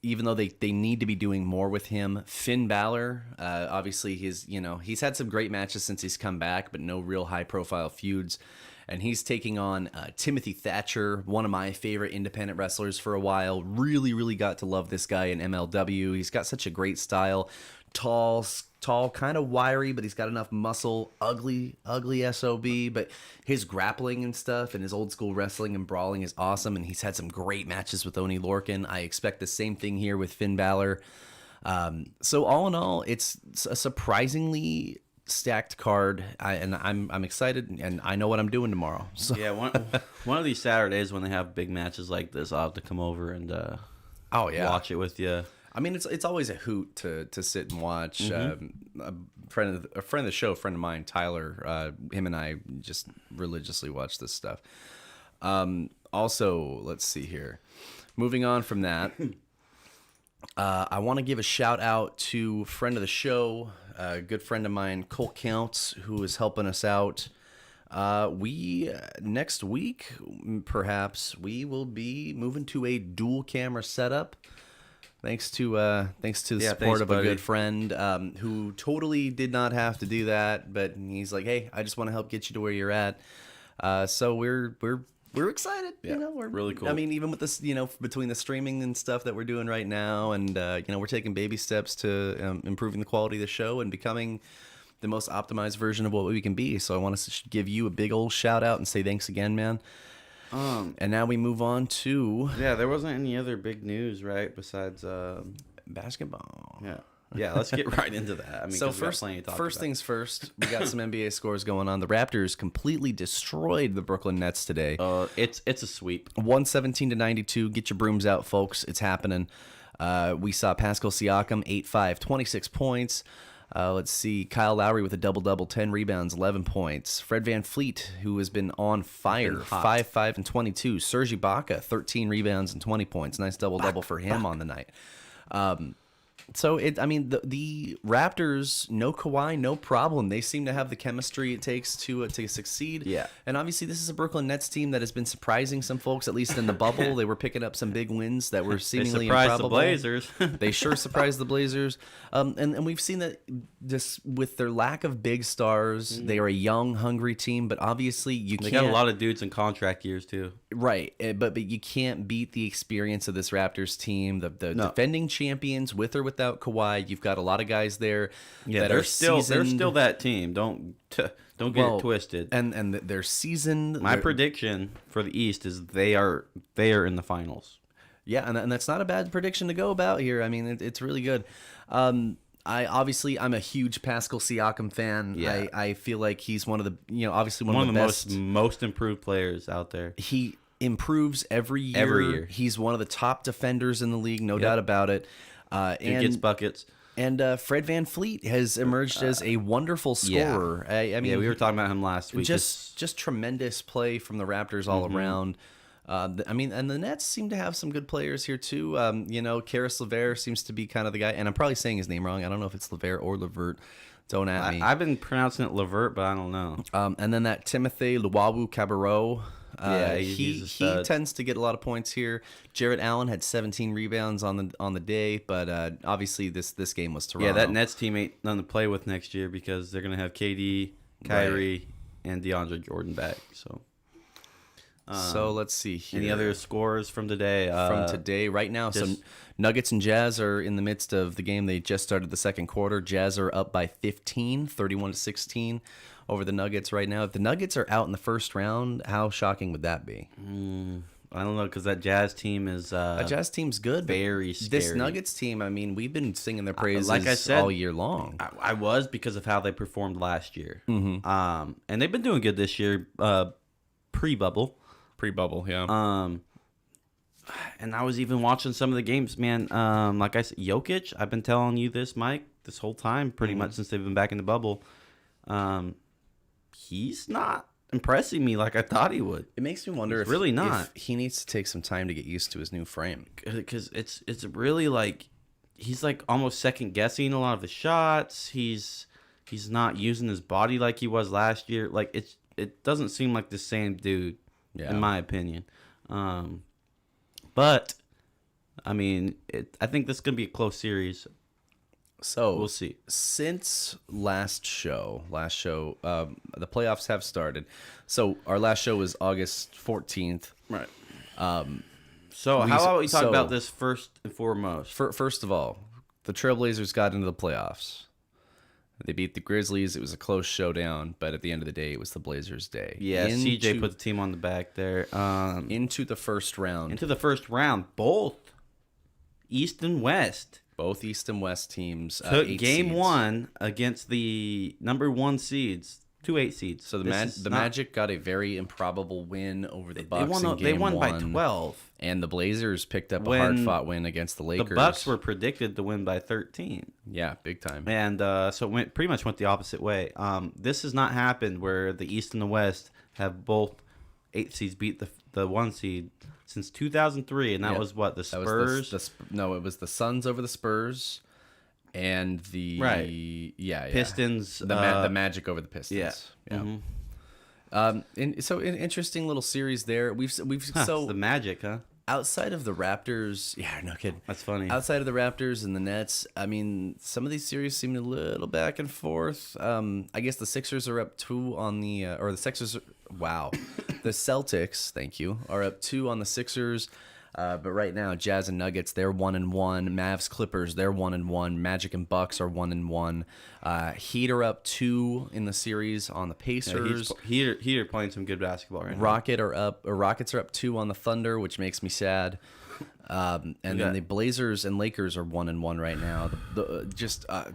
even though they need to be doing more with him. Finn Balor, obviously he's had some great matches since he's come back, but no real high-profile feuds. And he's taking on Timothy Thatcher, one of my favorite independent wrestlers for a while. Really, really got to love this guy in MLW. He's got such a great style. Tall, kind of wiry, but he's got enough muscle. Ugly SOB, but his grappling and stuff and his old school wrestling and brawling is awesome, and he's had some great matches with Oney Lorcan. I expect the same thing here with Finn Balor. So all in all, it's a surprisingly stacked card, and I'm excited, and I know what I'm doing tomorrow. So. Yeah, one of these Saturdays when they have big matches like this, I'll have to come over and watch it with you. I mean, it's always a hoot to sit and watch. Mm-hmm. A friend of the show, a friend of mine, Tyler, him and I just religiously watch this stuff. Also, let's see here. Moving on from that, I want to give a shout out to friend of the show, a good friend of mine, Colt Counts, who is helping us out. We next week, perhaps, we will be moving to a dual camera setup. Thanks to the support of a good friend who totally did not have to do that, but he's like, hey, I just want to help get you to where you're at. So we're excited. Yeah, we're really cool. I mean, even with this, between the streaming and stuff that we're doing right now, and we're taking baby steps to improving the quality of the show and becoming the most optimized version of what we can be. So I want to give you a big old shout out and say thanks again, man. And now we move on to there wasn't any other big news, right? Besides basketball. Yeah. Let's get right into that. I mean, So first things first, we got some NBA scores going on. The Raptors completely destroyed the Brooklyn Nets today. It's a sweep. 117-92. Get your brooms out, folks. It's happening. We saw Pascal Siakam 8-5, 26 points. Let's see, Kyle Lowry with a double-double, 10 rebounds, 11 points. Fred VanVleet, who has been on fire, 5-5 and 22. Serge Ibaka, 13 rebounds and 20 points. Nice double-double for him on the night. So, the Raptors, no Kawhi, no problem. They seem to have the chemistry it takes to succeed. Yeah. And obviously, this is a Brooklyn Nets team that has been surprising some folks, at least in the bubble. They were picking up some big wins that were seemingly improbable. The Blazers. They sure surprised the Blazers. And we've seen that just with their lack of big stars, they are a young, hungry team, but obviously They got a lot of dudes in contract years, too. Right, but you can't beat the experience of this Raptors team, the defending champions with or without without Kawhi. You've got a lot of guys there that they're are still seasoned. that team. Don't get it twisted. And they're seasoned. My prediction for the East is they are in the finals. Yeah, and that's not a bad prediction to go about here. I mean, it's really good. I'm a huge Pascal Siakam fan. Yeah. I feel like he's one of the obviously one of the best, most improved players out there. He improves every year. Every year. He's one of the top defenders in the league, no doubt about it. And gets buckets. And Fred VanVleet has emerged as a wonderful scorer. I mean, we were talking about him last week. Just tremendous play from the Raptors all around. I mean, and the Nets seem to have some good players here too. Caris LeVert seems to be kind of the guy, and I'm probably saying his name wrong. I don't know if it's LeVert or Levert. Don't at me. I've been pronouncing it Levert, but I don't know. And then that Timothy Luwawu-Cabarrot. He tends to get a lot of points here. Jarrett Allen had 17 rebounds on the day, but obviously this game was Toronto. Yeah, that Nets team ain't nothing to play with next year because they're gonna have KD, Kyrie, and DeAndre Jordan back. So let's see here. Any other scores from today? Right now, some Nuggets and Jazz are in the midst of the game. They just started the second quarter. Jazz are up by 15, 31-16 over the Nuggets right now. If the Nuggets are out in the first round, how shocking would that be? I don't know, because that Jazz team is that Jazz team's good. Very scary. This Nuggets team, I mean, we've been singing their praises like I said, all year long. I was because of how they performed last year. Mm-hmm. And they've been doing good this year, pre-bubble. Pre-bubble, yeah. And I was even watching some of the games, man. Like I said, Jokic, I've been telling you this, Mike, this whole time, pretty much since they've been back in the bubble. He's not impressing me like I thought he would. It makes me wonder if he needs to take some time to get used to his new frame. Because it's really like he's like almost second guessing a lot of his shots. He's not using his body like he was last year. Like it doesn't seem like the same dude, in my opinion. But I mean, I think this is gonna be a close series. So we'll see. Since last show, the playoffs have started. So our last show was August 14th. Right. So how about we talk about this first and foremost? First of all, the Trailblazers got into the playoffs. They beat the Grizzlies. It was a close showdown, but at the end of the day, it was the Blazers' day. Yeah, CJ put the team on the back there. Into the first round. Both East and West. Both East and West teams took game seeds. 1 against the number 1 seeds, 2 seeds. So the Magic got a very improbable win over the Bucks in game 1. They won by 12. And the Blazers picked up a hard-fought win against the Lakers. The Bucks were predicted to win by 13. Yeah, big time. And so it pretty much went the opposite way. This has not happened where the East and the West have both 8 seeds beat the 1 seed since 2003, and that was what, the Spurs? It was the Suns over the Spurs, and the Pistons. The Magic over the Pistons. Yeah. Mm-hmm. Interesting little series there. It's the Magic, huh? Outside of the Raptors, no kidding. That's funny. Outside of the Raptors and the Nets, I mean, some of these series seem a little back and forth. I guess the Sixers are up 2 on the the Sixers. Wow, the Celtics. Thank you. Are up 2 on the Sixers. But right now, Jazz and Nuggets, they're 1-1. Mavs, Clippers, they're 1-1. Magic and Bucks are 1-1. Heat are up 2 in the series on the Pacers. Heat are playing some good basketball right now. Rockets are up 2 on the Thunder, which makes me sad. And then the Blazers and Lakers are 1-1 right now.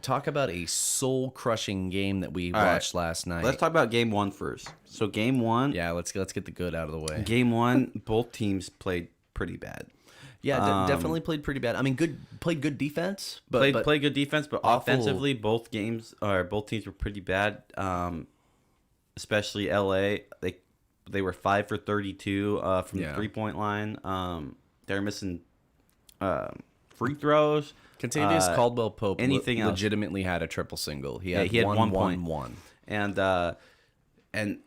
Talk about a soul-crushing game that we watched last night. Let's talk about game 1 first. So game 1. Yeah, let's get the good out of the way. Game 1, both teams played pretty bad. Yeah, definitely played pretty bad. I mean, played good defense, played good defense, but offensively, both teams were pretty bad. Especially LA, they were 5 for 32 from the 3-point line. They're missing free throws. Contavious Caldwell-Pope legitimately had a triple single. He had 1 point. And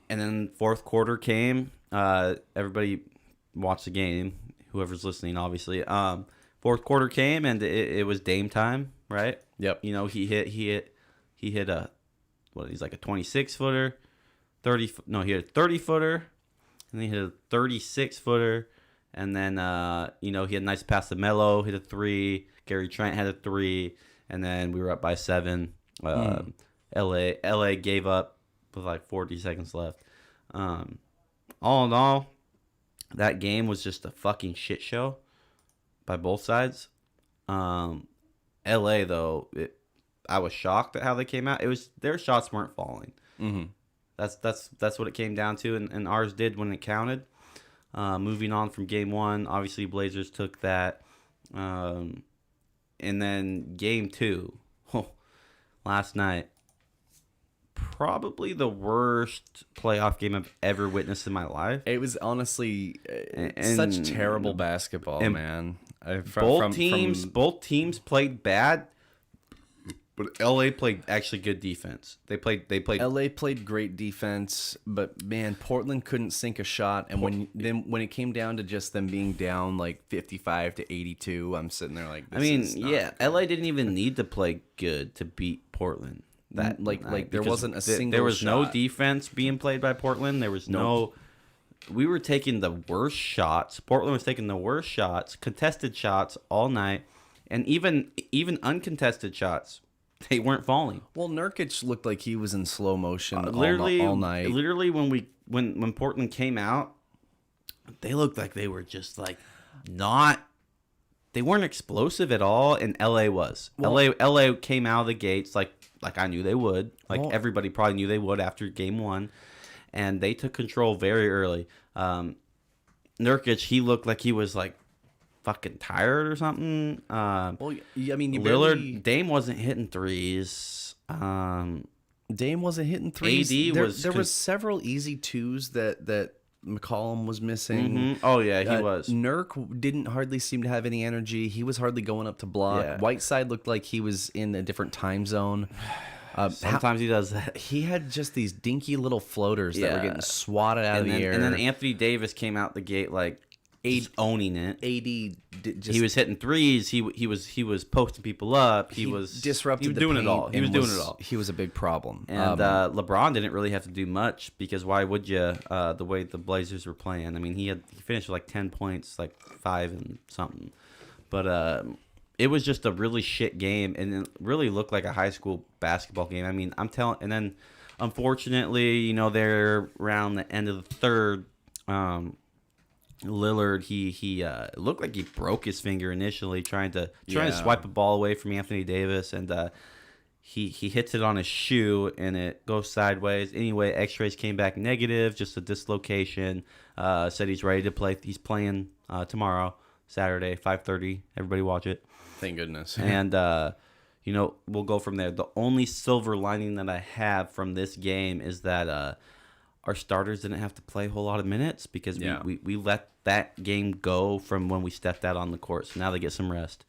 then fourth quarter came. Everybody watched the game. Whoever's listening, obviously. Fourth quarter came and it was Dame time, right? Yep. You know, he hit he's like a 26-footer, he hit a 30-footer, and then he hit a 36-footer, and then he had a nice pass to Melo, hit a 3. Gary Trent had a 3, and then we were up by 7. LA gave up with like 40 seconds left. All in all, that game was just a fucking shit show by both sides. LA though, I was shocked at how they came out. It was their shots weren't falling. Mm-hmm. That's what it came down to, and ours did when it counted. Moving on from game 1, obviously Blazers took that, and then game 2, last night, probably the worst playoff game I've ever witnessed in my life. It was honestly And- such terrible basketball, and man. Both teams played bad, but LA played actually good defense. They played. LA played great defense, but man, Portland couldn't sink a shot. And when it came down to just them being down like 55-82, I'm sitting there like, LA didn't even need to play good to beat Portland. That like there wasn't a single. There was no shot. defense being played by Portland. There was no. We were taking the worst shots. Portland was taking the worst shots, contested shots all night, and even uncontested shots. They weren't falling. Well, Nurkic looked like he was in slow motion all night. Literally, when Portland came out, they looked like they were just like not. They weren't explosive at all, and LA was. LA came out of the gates like I knew they would. Everybody probably knew they would after game 1, and they took control very early. Nurkic, he looked like he was like fucking tired or something. Lillard, Dame wasn't hitting threes. Dame wasn't hitting threes. There was several easy twos that McCollum was missing. Mm-hmm. Oh yeah, he was. Nurk didn't hardly seem to have any energy. He was hardly going up to block. Yeah. Whiteside looked like he was in a different time zone. Sometimes he does that. He had just these dinky little floaters that were getting swatted out of the air. And then Anthony Davis came out the gate like just owning it. He was hitting threes. He was posting people up. He was disrupted. He was the doing paint it all. He was doing it all. He was a big problem. And LeBron didn't really have to do much because why would you? The way the Blazers were playing. I mean, he finished with like 10 points, like 5 and something. But it was just a really shit game, and it really looked like a high school basketball game. I mean, I'm telling. And then, unfortunately, they're around the end of the third. Lillard, he looked like he broke his finger initially trying to swipe a ball away from Anthony Davis, and he hits it on his shoe and it goes sideways. Anyway, X-rays came back negative, just a dislocation. Said he's ready to play. He's playing tomorrow, Saturday, 5:30. Everybody watch it. Thank goodness. And we'll go from there. The only silver lining that I have from this game is that our starters didn't have to play a whole lot of minutes because we let that game go from when we stepped out on the court. So now they get some rest.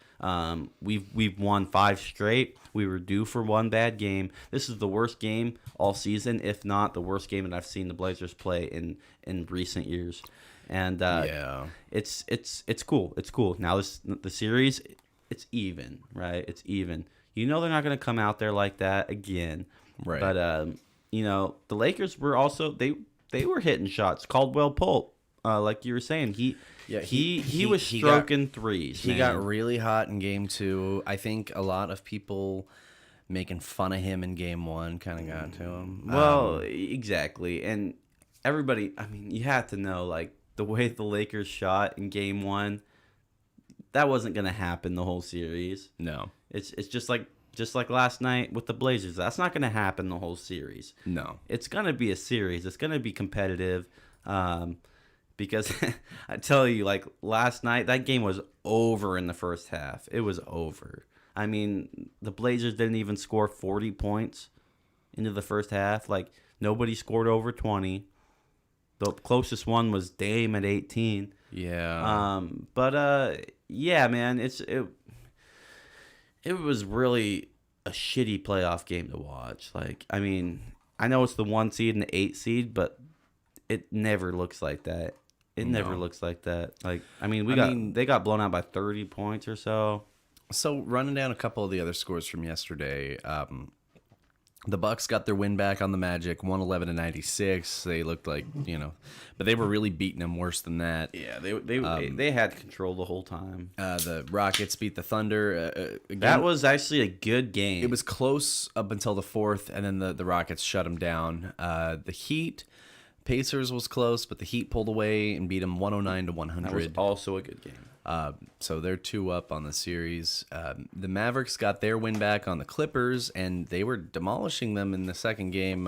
We've won 5 straight. We were due for one bad game. This is the worst game all season, if not the worst game that I've seen the Blazers play in recent years. And it's cool. It's cool. Now the series, it's even, right? It's even. They're not going to come out there like that again. Right. But the Lakers were also they were hitting shots. Caldwell Pope, like you were saying, he was stroking threes. He got really hot in game 2. I think a lot of people making fun of him in game 1 kind of got to him. Well, exactly, and everybody. I mean, you have to know like the way the Lakers shot in game 1. That wasn't gonna happen the whole series. No, it's just like last night with the Blazers. That's not going to happen the whole series. No. It's going to be a series. It's going to be competitive because I tell you, like last night, that game was over in the first half. It was over. I mean, the Blazers didn't even score 40 points into the first half. Like, nobody scored over 20. The closest one was Dame at 18. Yeah. Yeah, man, it was really a shitty playoff game to watch. Like, I mean, I know it's the 1 seed and the 8 seed, but it never looks like that. It never looks like that. Like, I mean, they got blown out by 30 points or so. So running down a couple of the other scores from yesterday, The Bucks got their win back on the Magic, 111-96. They looked like, but they were really beating them worse than that. Yeah, they had control the whole time. The Rockets beat the Thunder. Again, That was actually a good game. it was close up until the fourth, and then the Rockets shut them down. The Heat, Pacers was close, but the Heat pulled away and beat them 109-100. That was also a good game. So they're 2 up on the series. The Mavericks got their win back on the Clippers, and they were demolishing them in the second game,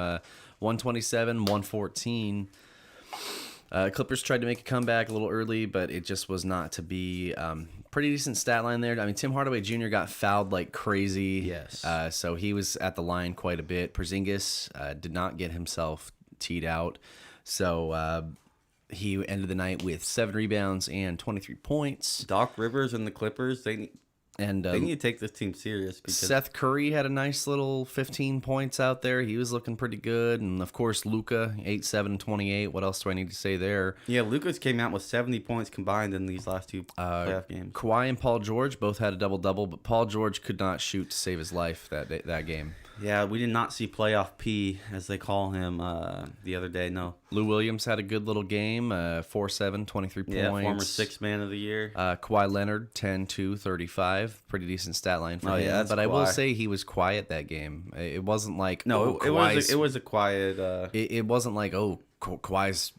127-114. Clippers tried to make a comeback a little early, but it just was not to be. Pretty decent stat line there. I mean, Tim Hardaway Jr. got fouled like crazy. Yes. So he was at the line quite a bit. Porzingis did not get himself teed out. So he ended the night with 7 rebounds and 23 points. Doc Rivers and the Clippers, they need to take this team serious. Because Seth Curry had a nice little 15 points out there. He was looking pretty good. And, of course, Luka, 8, 7, 28. What else do I need to say there? Yeah, Lucas came out with 70 points combined in these last 2 playoff games. Kawhi and Paul George both had a double-double, but Paul George could not shoot to save his life that game. Yeah, we did not see playoff P, as they call him, the other day, no. Lou Williams had a good little game, 4-7, 23 points. Yeah, former 6th man of the year. Kawhi Leonard, 10-2, 35. Pretty decent stat line for him. Yeah, but Kawhi. I will say he was quiet that game. It wasn't like, No, it was a quiet... it wasn't like, Kawhi's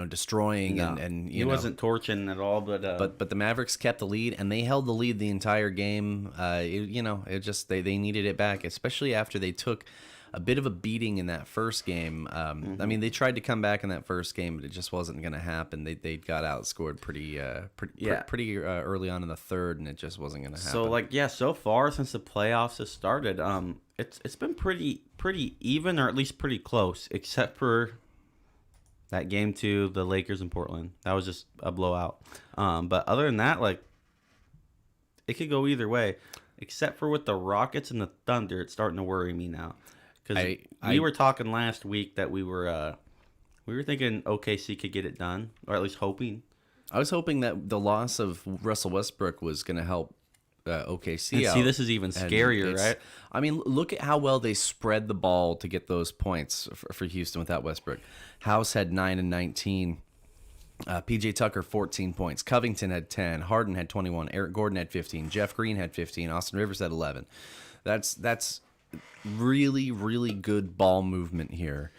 destroying and he wasn't torching at all, but the Mavericks kept the lead, and they held the lead the entire game. It just they needed it back, especially after they took a bit of a beating in that first game. I mean, they tried to come back in that first game, but it just wasn't going to happen. They got outscored pretty early on in the third, and it just wasn't going to happen. So so far since the playoffs have started, it's been pretty even, or at least pretty close, except for that game 2, the Lakers in Portland. That was just a blowout. But other than that, it could go either way. Except for with the Rockets and the Thunder, it's starting to worry me now. Because we were talking last week that we were thinking OKC could get it done, or at least hoping. I was hoping that the loss of Russell Westbrook was going to help OKC and out. See, this is even scarier, right? I mean, look at how well they spread the ball to get those points for Houston without Westbrook. House had 9 and 19. PJ Tucker, 14 points. Covington had 10. Harden had 21. Eric Gordon had 15. Jeff Green had 15. Austin Rivers had 11. That's really, really good ball movement here.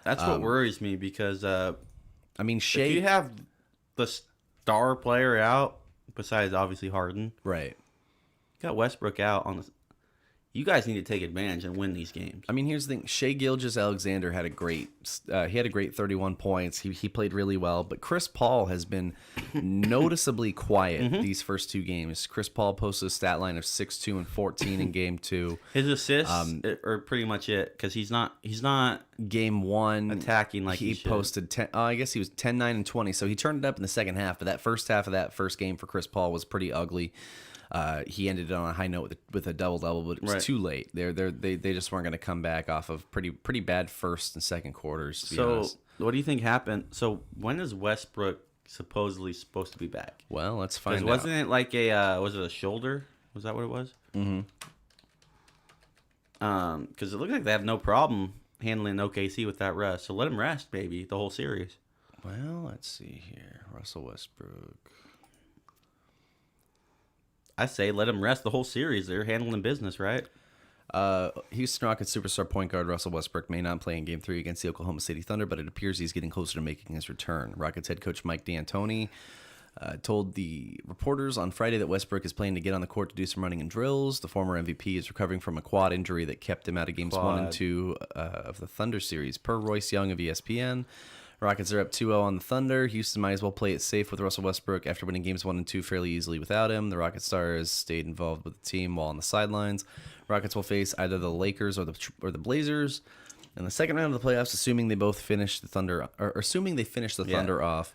That's what worries me because, Shea... if you have the star player out, besides obviously Harden, Right. got Westbrook out on the... You guys need to take advantage and win these games. I mean, here's the thing. Shea Gilgeous-Alexander had a great 31 points. He played really well, but Chris Paul has been noticeably quiet these first 2 games. Chris Paul posted a stat line of 6, 2, and 14 in game 2. His assists are pretty much it, because he's not Game 1 attacking like he should. Posted 10. I guess he was 10, 9, and 20. So he turned it up in the second half. But that first half of that first game for Chris Paul was pretty ugly. He ended on a high note with a double-double, but it was too late. They just weren't going to come back off of pretty bad first and second quarters, to be honest. What do you think happened? So when is Westbrook supposedly supposed to be back? Well, let's find out. Wasn't it like was it a shoulder? Was that what it was? Mm-hmm. Because it looked like they have no problem handling OKC with that rest. So let him rest, maybe, the whole series. Well, let's see here. Russell Westbrook. I say let him rest the whole series. They're handling business, right? Houston Rockets superstar point guard Russell Westbrook may not play in Game 3 against the Oklahoma City Thunder, but it appears he's getting closer to making his return. Rockets head coach Mike D'Antoni told the reporters on Friday that Westbrook is planning to get on the court to do some running and drills. The former MVP is recovering from a quad injury that kept him out of Games 1 and 2 of the Thunder series, per Royce Young of ESPN. Rockets are up 2-0 on the Thunder. Houston might as well play it safe with Russell Westbrook after winning Games 1 and 2 fairly easily without him. The Rocket star has stayed involved with the team while on the sidelines. Rockets will face either the Lakers or the Blazers in the second round of the playoffs, assuming they both finish the Thunder, or assuming they finish the Thunder off.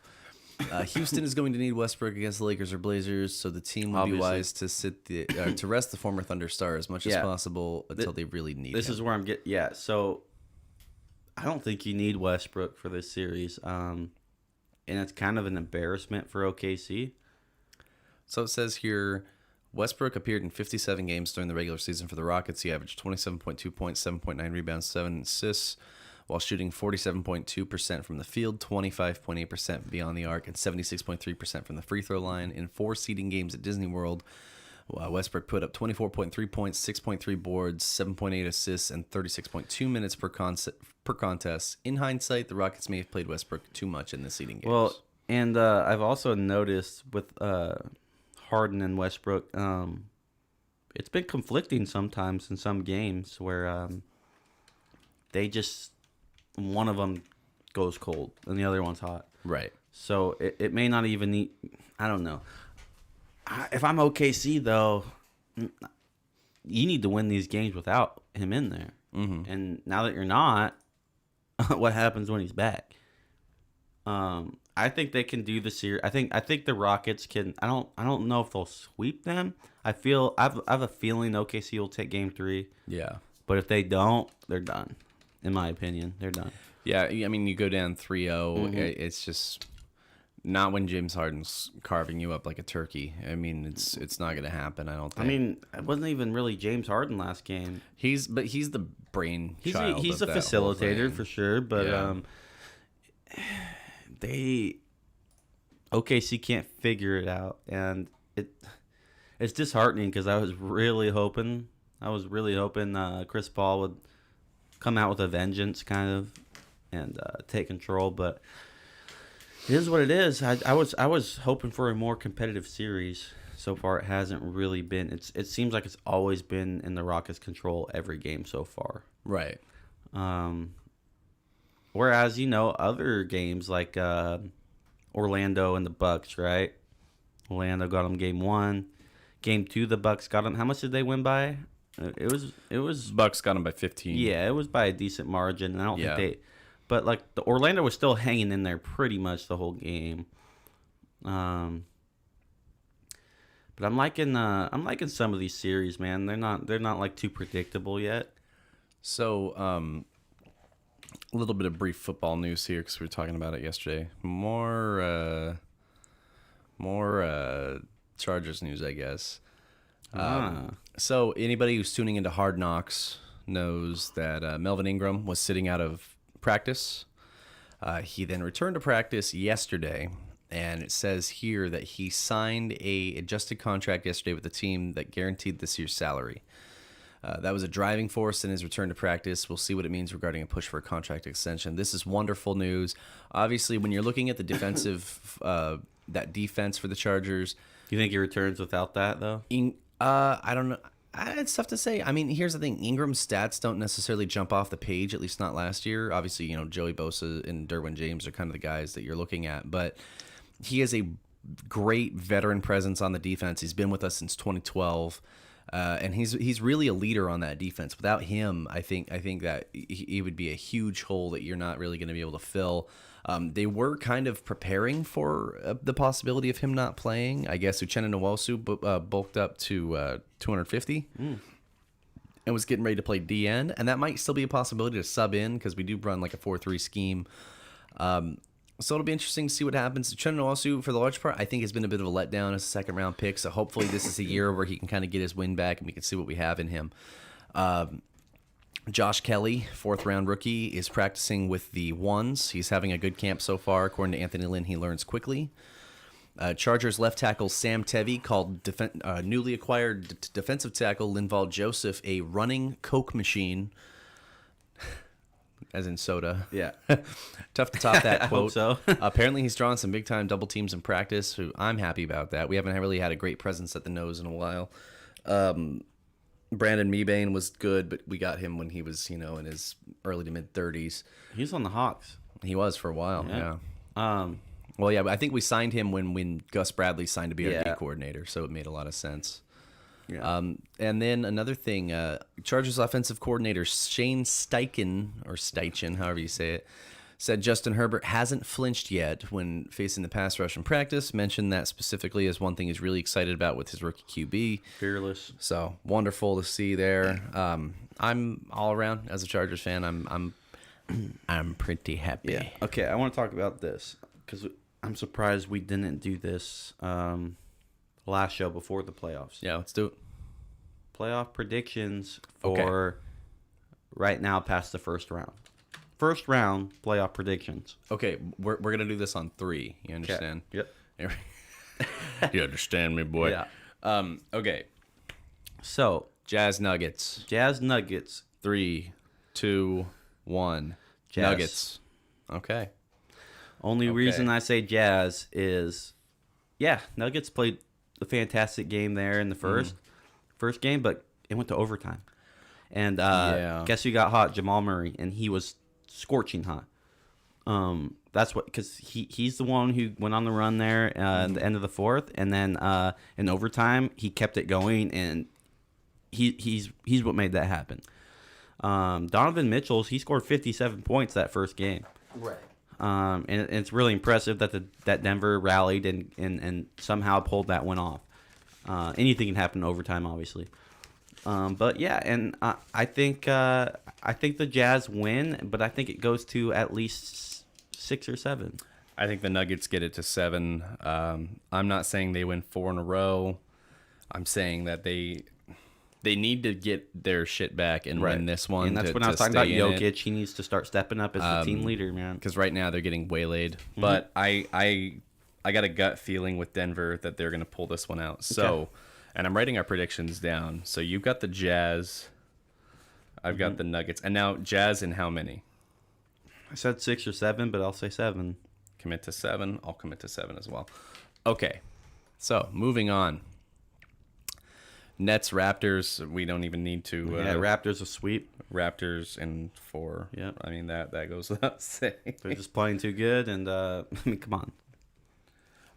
Houston is going to need Westbrook against the Lakers or Blazers, so the team would be wise to to rest the former Thunder star as much as possible until they really need him. This is where I'm getting. Yeah, so I don't think you need Westbrook for this series, and it's kind of an embarrassment for OKC. So it says here, Westbrook appeared in 57 games during the regular season for the Rockets. He averaged 27.2 points, 7.9 rebounds, 7 assists, while shooting 47.2% from the field, 25.8% beyond the arc, and 76.3% from the free throw line. In 4 seeding games at Disney World, Westbrook put up 24.3 points, 6.3 boards, 7.8 assists, and 36.2 minutes per contest. In hindsight, the Rockets may have played Westbrook too much in the seeding games. Well, and I've also noticed with Harden and Westbrook, it's been conflicting sometimes in some games where they just, one of them goes cold and the other one's hot. Right. So it may not even need, I don't know. If I'm OKC, though, you need to win these games without him in there. Mm-hmm. And now that you're not, what happens when he's back? I think they can do the series. I think the Rockets can. I don't know if they'll sweep them. I have a feeling OKC will take Game 3. Yeah. But if they don't, they're done. In my opinion, they're done. Yeah, I mean, you go down 3-0. Mm-hmm. It's just not when James Harden's carving you up like a turkey. I mean, it's not going to happen, I don't think. I mean, it wasn't even really James Harden last game. He's the brain child. He's a facilitator for sure, but OKC can't figure it out, and it's disheartening because I was really hoping Chris Paul would come out with a vengeance, kind of, and take control, but it is what it is. I was hoping for a more competitive series. So far, it hasn't really been. It seems like it's always been in the Rockets' control every game so far. Right. Whereas, other games like Orlando and the Bucks, right? Orlando got them Game 1. Game 2, the Bucks got them. How much did they win by? It was Bucks got them by 15. Yeah, it was by a decent margin. And I don't think they. But like the Orlando was still hanging in there pretty much the whole game. But I'm liking some of these series, man. They're not like too predictable yet. So a little bit of brief football news here because we were talking about it yesterday. More Chargers news, I guess. So anybody who's tuning into Hard Knocks knows that Melvin Ingram was sitting out of practice. He then returned to practice yesterday, and it says here that he signed a adjusted contract yesterday with the team that guaranteed this year's salary. That was a driving force in his return to practice. We'll see what it means regarding a push for a contract extension. This is wonderful news. Obviously, when you're looking at the defensive, that defense for the Chargers, Do you think he returns without that though? I don't know. It's tough to say. I mean, here's the thing. Ingram's stats don't necessarily jump off the page, at least not last year. Obviously, Joey Bosa and Derwin James are kind of the guys that you're looking at. But he has a great veteran presence on the defense. He's been with us since 2012. And he's really a leader on that defense. Without him, I think that he would be a huge hole that you're not really going to be able to fill. They were kind of preparing for the possibility of him not playing. I guess Uchenna Nwosu bulked up to 250 and was getting ready to play DN. And that might still be a possibility to sub in because we do run like a 4-3 scheme. So it'll be interesting to see what happens. Uchenna Nwosu, for the large part, I think has been a bit of a letdown as a second-round pick. So hopefully this is a year where he can kind of get his win back and we can see what we have in him. Josh Kelly, 4th-round rookie, is practicing with the ones. He's having a good camp so far. According to Anthony Lynn, he learns quickly. Chargers left tackle Sam Tevy called newly acquired defensive tackle Linval Joseph a running Coke machine. As in soda. Yeah. Tough to top that quote. So. Apparently he's drawn some big-time double teams in practice, so I'm happy about that. We haven't really had a great presence at the nose in a while. Brandon Mebane was good, but we got him when he was, in his early to mid-30s. He's on the Hawks. He was for a while, yeah. Well, yeah, but I think we signed him when Gus Bradley signed to be our D coordinator, so it made a lot of sense. Yeah. And then another thing, Chargers offensive coordinator Shane Steichen, however you say it, said Justin Herbert hasn't flinched yet when facing the pass rush in practice. Mentioned that specifically as one thing he's really excited about with his rookie QB. Fearless. So wonderful to see there. I'm all around as a Chargers fan. I'm pretty happy. Yeah. Okay, I want to talk about this because I'm surprised we didn't do this last show before the playoffs. Yeah, let's do it. Playoff predictions for right now past the first round. First round playoff predictions. Okay, we're gonna do this on 3. You understand? Yep. You understand me, boy? Yeah. Okay. So Jazz Nuggets. Jazz Nuggets. 3, 2, 1. Jazz. Nuggets. Okay. Only reason I say Jazz is, Nuggets played a fantastic game there in the first game, but it went to overtime. And guess who got hot? Jamal Murray, and he was scorching hot. That's what, because he's the one who went on the run there at the end of the fourth, and then in overtime he kept it going, and he's what made that happen. Donovan Mitchell, he scored 57 points that first game. Right. And it's really impressive that Denver rallied and somehow pulled that one off. Anything can happen in overtime, obviously. But yeah, and I think the Jazz win, but I think it goes to at least 6 or 7. I think the Nuggets get it to 7. I'm not saying they win 4 in a row. I'm saying that they need to get their shit back and win this one. And that's when I was talking about Jokic. He needs to start stepping up as the team leader, man. Because right now they're getting waylaid. But I got a gut feeling with Denver that they're going to pull this one out. So, and I'm writing our predictions down. So you've got the Jazz. I've got the Nuggets. And now Jazz in how many? I said 6 or 7, but I'll say 7. Commit to 7. I'll commit to 7 as well. Okay. So moving on. Nets, Raptors, we don't even need to... Raptors a sweep. Raptors in 4. Yeah. I mean, that goes without saying. They're just playing too good, and, I mean, come on.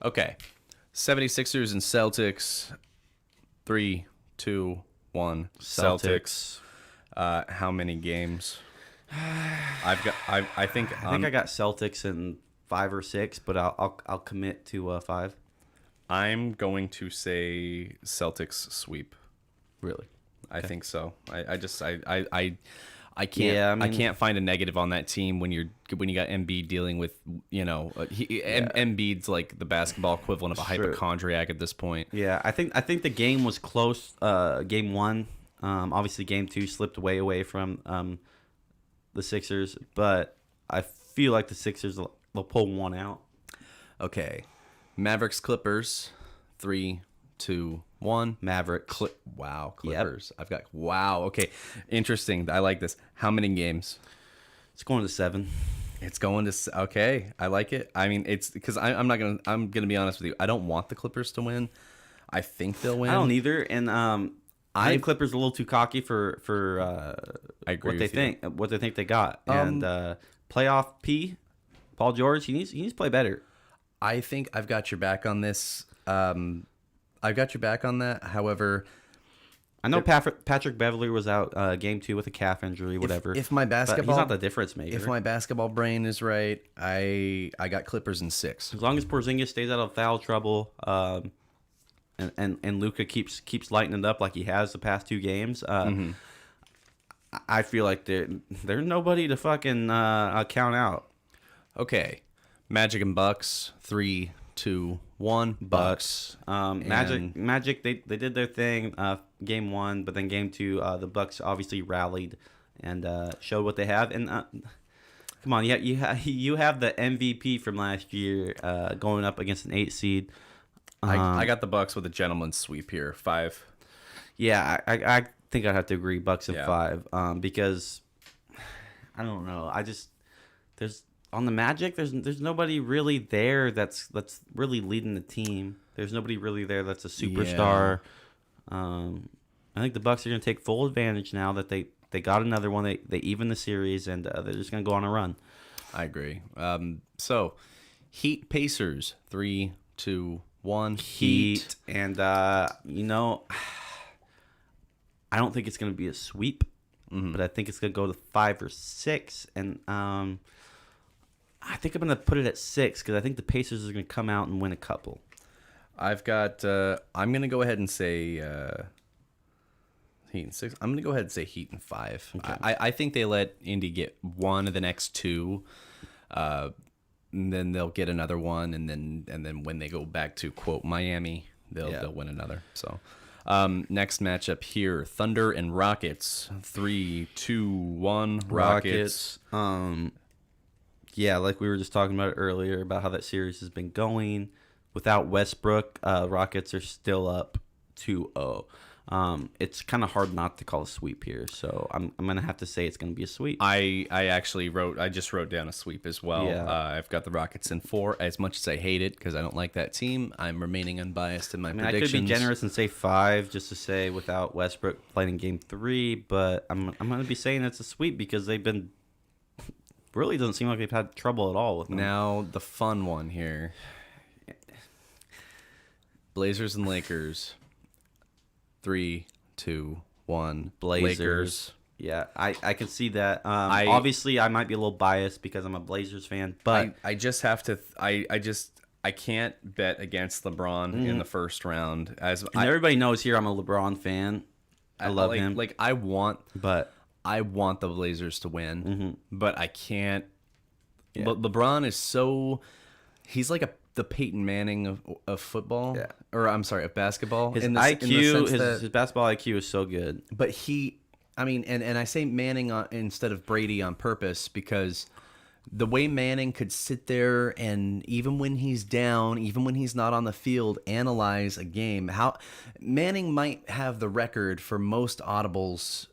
Okay. 76ers and Celtics. 3, 2, 1. Celtics. How many games? I think I got Celtics in 5 or 6, but I'll commit to 5. I'm going to say Celtics sweep. Really? I think so. I can't. Yeah, I mean, I can't find a negative on that team when you got Embiid dealing with Embiid's like the basketball equivalent of a hypochondriac at this point. Yeah, I think the game was close. Game 1, obviously game 2 slipped way from the Sixers, but I feel like the Sixers will pull one out. Okay. Mavericks Clippers. 3, 2, 1. Mavericks. Wow, Clippers. Yep. Okay. Interesting. I like this. How many games? It's going to 7. It's going to... Okay. I like it. I mean, it's... Because I'm going to be honest with you. I don't want the Clippers to win. I think they'll win. I don't either. And I think Clippers are a little too cocky for I agree what they think they got. And playoff P, Paul George, he needs to play better. I think I've got your back on this. I've got your back on that. However, I know Patrick Beverly was out game 2 with a calf injury, whatever. If my basketball, but he's not the difference maker. If my basketball brain is right, I got Clippers in 6. As long as Porzingis stays out of foul trouble, and Luka keeps lighting it up like he has the past 2 games, I feel like they're nobody to fucking count out. Okay. Magic and Bucks. 3, 2, 1. Bucks. Magic. They did their thing. Game 1, but then game 2, the Bucks obviously rallied and showed what they have. And come on, you have the MVP from last year going up against an 8 seed. I got the Bucks with a gentleman's sweep here. 5. Yeah, I think I'd have to agree. Bucks in 5. Because I don't know. There's. On the Magic, there's nobody really there that's really leading the team. There's nobody really there that's a superstar. Yeah. I think the Bucks are going to take full advantage now that they got another one. They even the series, and they're just going to go on a run. I agree. So, Heat Pacers. 3, 2, 1. Heat. And, I don't think it's going to be a sweep, but I think it's going to go to 5 or 6. And I think I'm going to put it at 6 because I think the Pacers are going to come out and win a couple. I've got... I'm going to go ahead and say Heat in 6. I'm going to go ahead and say Heat in 5. Okay. I think they let Indy get one of the next 2. And then they'll get another one. And then when they go back to, quote, Miami, they'll win another. So next matchup here, Thunder and Rockets. 3, 2, 1. Rockets. Yeah, like we were just talking about earlier about how that series has been going. Without Westbrook, Rockets are still up 2-0. It's kind of hard not to call a sweep here, so I'm gonna have to say it's gonna be a sweep. I just wrote down a sweep as well. Yeah. I've got the Rockets in 4. As much as I hate it because I don't like that team, I'm remaining unbiased in my predictions. I could be generous and say 5 just to say without Westbrook playing in Game 3, but I'm gonna be saying it's a sweep because they've been really doesn't seem like they've had trouble at all with them. Now the fun one here. Blazers and Lakers. 3, 2, 1. Blazers. Lakers. Yeah, I can see that. Obviously, I might be a little biased because I'm a Blazers fan, but I just have to. I can't bet against LeBron in the first round. Everybody knows here I'm a LeBron fan. I love him. I want the the Blazers to win, but I can't. Yeah. LeBron is so. He's like the Peyton Manning of football, or I'm sorry, of basketball. His his basketball IQ is so good. But and I say Manning instead of Brady on purpose because the way Manning could sit there and even when he's down, even when he's not on the field, analyze a game. How Manning might have the record for most audibles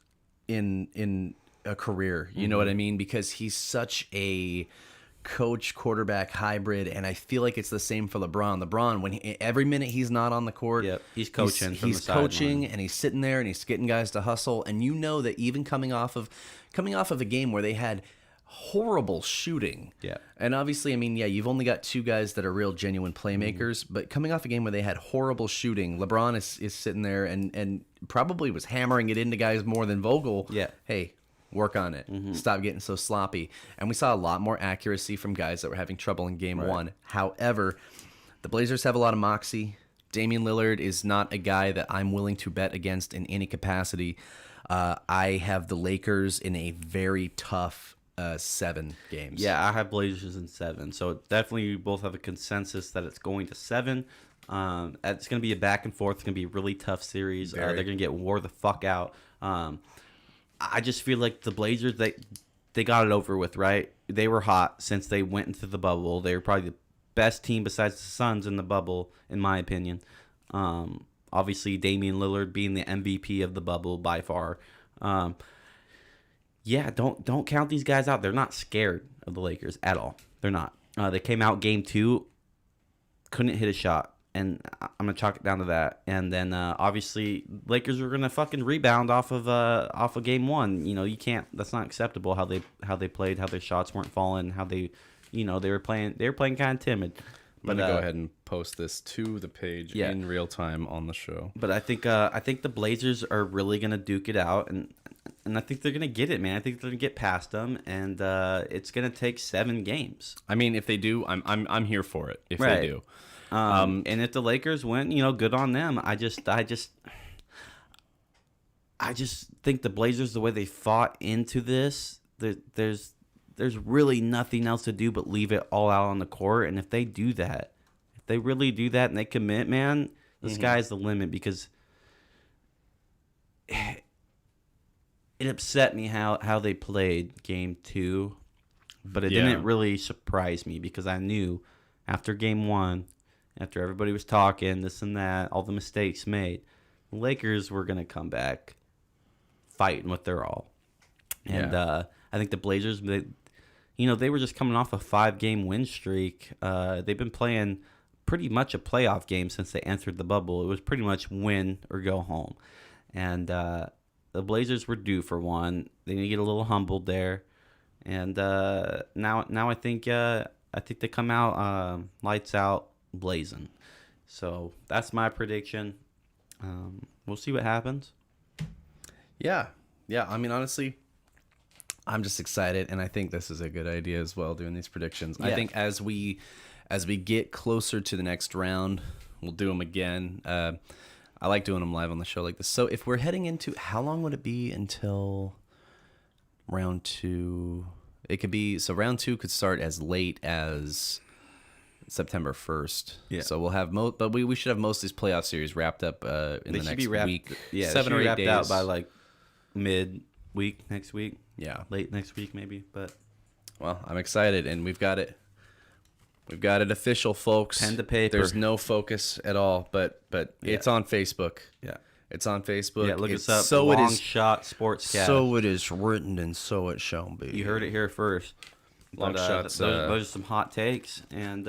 in a career. You know what I mean? Because he's such a coach quarterback hybrid, and I feel like it's the same for LeBron. When every minute he's not on the court, he's coaching. He's coaching, and he's sitting there and he's getting guys to hustle. And you know that even coming off of a game where they had horrible shooting, and obviously, you've only got 2 guys that are real genuine playmakers. But coming off a game where they had horrible shooting, LeBron is sitting there and probably was hammering it into guys more than Vogel. Yeah, hey. Work on it. Stop getting so sloppy. And we saw a lot more accuracy from guys that were having trouble in game 1. However, the Blazers have a lot of moxie. Damian Lillard is not a guy that I'm willing to bet against in any capacity. I have the Lakers in a very tough 7 games. Yeah, I have Blazers in 7. So definitely we both have a consensus that it's going to 7. It's going to be a back and forth. It's going to be a really tough series. They're going to get wore the fuck out. I just feel like the Blazers, they got it over with, right? They were hot since they went into the bubble. They were probably the best team besides the Suns in the bubble, in my opinion. Obviously, Damian Lillard being the MVP of the bubble by far. Don't count these guys out. They're not scared of the Lakers at all. They're not. They came out game 2, couldn't hit a shot. And I'm gonna chalk it down to that. And then obviously Lakers were gonna fucking rebound off of game 1. You know, you can't. That's not acceptable how they played, how their shots weren't falling, how they were playing kind of timid. I'm gonna go ahead and post this to the page in real time on the show. But I think the Blazers are really gonna duke it out, and I think they're gonna get it, man. I think they're gonna get past them, and it's gonna take 7 games. If they do, I'm here for it. If they do. And if the Lakers win, good on them. I just think the Blazers, the way they fought into this, there's really nothing else to do but leave it all out on the court. And if they do that, if they really do that and they commit, man, the sky's the limit. Because it upset me how they played game 2, but it didn't really surprise me because I knew after game 1. After everybody was talking, this and that, all the mistakes made, the Lakers were going to come back fighting with their all. And I think the Blazers, they were just coming off a 5-game win streak. They've been playing pretty much a playoff game since they entered the bubble. It was pretty much win or go home. And the Blazers were due for one. They need to get a little humbled there. And now I think they come out lights out, blazing. So that's my prediction. We'll see what happens. Yeah. Honestly, I'm just excited, and I think this is a good idea as well, doing these predictions. I think as we get closer to the next round, we'll do them again. I like doing them live on the show like this. So if we're heading into, how long would it be until round 2? It could be, so round 2 could start as late as September 1st. Yeah. So we'll have but we should have most of these playoff series wrapped up in the next week. Yeah, 7 or 8 wrapped days out by like mid-week next week. Yeah. Late next week maybe, but Well, I'm excited, and we've got it. We've got it official, folks. Pen to paper. There's no focus at all, but it's on Facebook. yeah. It's on Facebook. Yeah, look it's, us up. So it is. Longshot Sportscast. So it is written, and so it shall be. You heard it here first. But, Longshots. those are some hot takes, and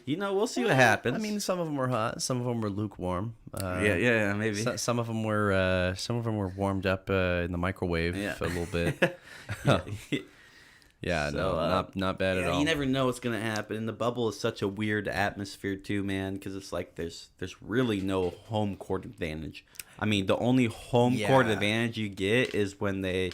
we'll see what happens. I mean, some of them were hot, some of them were lukewarm. yeah, maybe. Some of them were warmed up in the microwave a little bit. Yeah, So, no, not bad at all. You never know what's gonna happen. And the bubble is such a weird atmosphere too, man, because it's like there's really no home court advantage. I mean, the only home court advantage you get is when they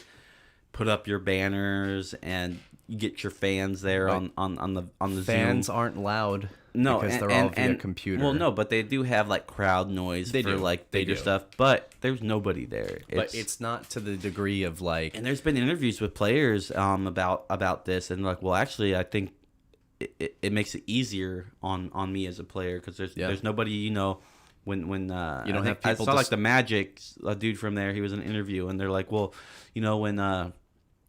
put up your banners and you get your fans there on the Fans Zoom. aren't loud. No, because and, they're all and, via and, computer. Well, no, but they do have like crowd noise They for do. like They bigger do. stuff. But there's nobody there. But it's not to the degree of like. And there's been interviews with players about this, and like, well, actually, I think it makes it easier on me as a player because there's nobody, when you don't have I people saw like the Magic, a dude from there, he was in an interview, and they're like, well, when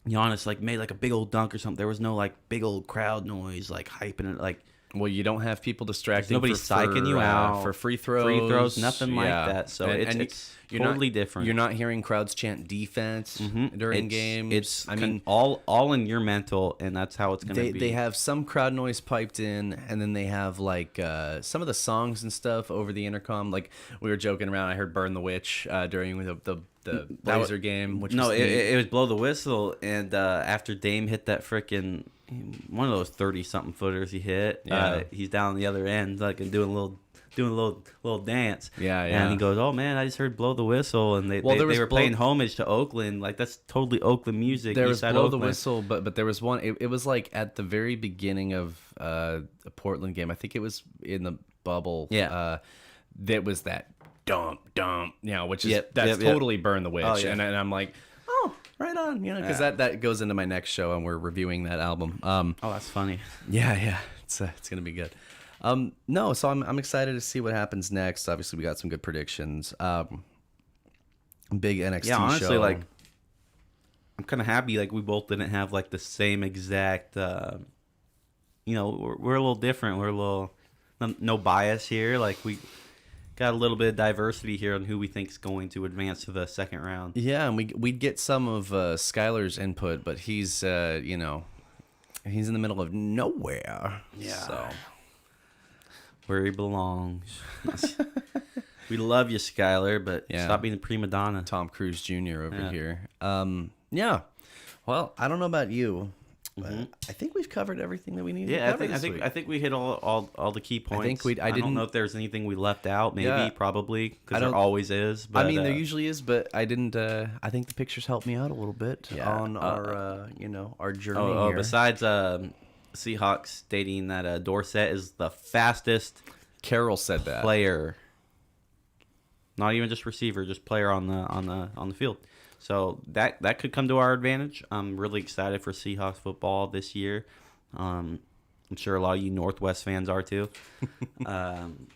Giannis like made like a big old dunk or something, there was no like big old crowd noise like hyping it like. Well, you don't have people distracting. Nobody psyching you out for free throws. Nothing like that. So it's you're totally not, different. You're not hearing crowds chant defense during games. It's I mean, all in your mental, and that's how it's gonna be. They have some crowd noise piped in, and then they have like some of the songs and stuff over the intercom. Like we were joking around. I heard "Burn the Witch" during the Blazer game. Which was it was blow the whistle, and after Dame hit that frickin' one of those 30-something footers he hit, he's down the other end like and doing a little dance. Yeah. And he goes, "Oh man, I just heard blow the whistle," and they were playing homage to Oakland. Like that's totally Oakland music. There was blow Oakland. the whistle, but there was one. It was like at the very beginning of a Portland game. I think it was in the bubble. Yeah. That was that dump, which is that's totally Burn the Witch, Oh, yeah. and I'm like, oh, right on, because that goes into my next show, and we're reviewing that album. Oh, that's funny. Yeah, it's gonna be good. No, so I'm excited to see what happens next. Obviously, we got some good predictions. Big NXT Yeah, honestly, show. like I'm kind of happy like we both didn't have like the same exact. We're a little different. We're a little no bias here. Like we got a little bit of diversity here on who we think is going to advance to the second round. Yeah, and we'd get some of Skylar's input, but he's he's in the middle of nowhere. Yeah. So Where he belongs. We love you, Skylar, but stop being a prima donna. Tom Cruise Jr. over here. Yeah. Well, I don't know about you, but I think we've covered everything that we need to cover this week. I think we hit all the key points. I don't know if there's anything we left out. Maybe, probably, because there always is. But, I mean, there usually is, but I didn't. I think the pictures helped me out a little bit on our, our journey. Here. Besides Seahawks stating that Dorsett is the fastest Carroll said that player, not even just receiver, just player on the field. So that could come to our advantage. I'm really excited for Seahawks football this year. I'm sure a lot of you Northwest fans are too. I'm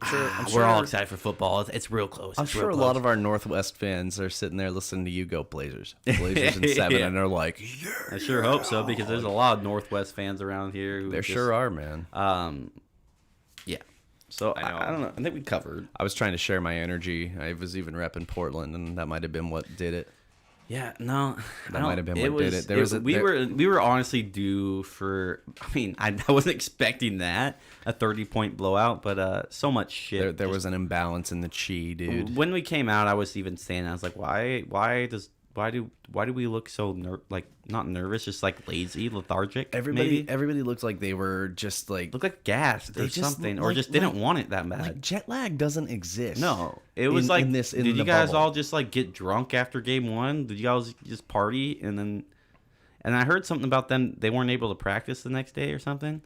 sure we're all excited for football. It's real close. I'm sure a lot of our Northwest fans are sitting there listening to you go Blazers in 7, and they're like, yeah. I sure hope so, because there's a lot of Northwest fans around here. Who Sure are, man. Yeah. So I don't know. I think we covered. I was trying to share my energy. I was even repping Portland, and that might have been what did it. Yeah, no, that might have been what did it. We were honestly due for. I mean, I wasn't expecting that, a 30-point blowout, but so much shit. There was an imbalance in the chi, dude. When we came out, I was even saying, I was like, why do we look so not nervous, just like lazy, lethargic? Everybody looked like they were just like looked like gassed or something, or just didn't want it that bad. Like jet lag doesn't exist. No, it was did you guys all just like get drunk after game 1? Did you guys just party and I heard something about them, they weren't able to practice the next day or something.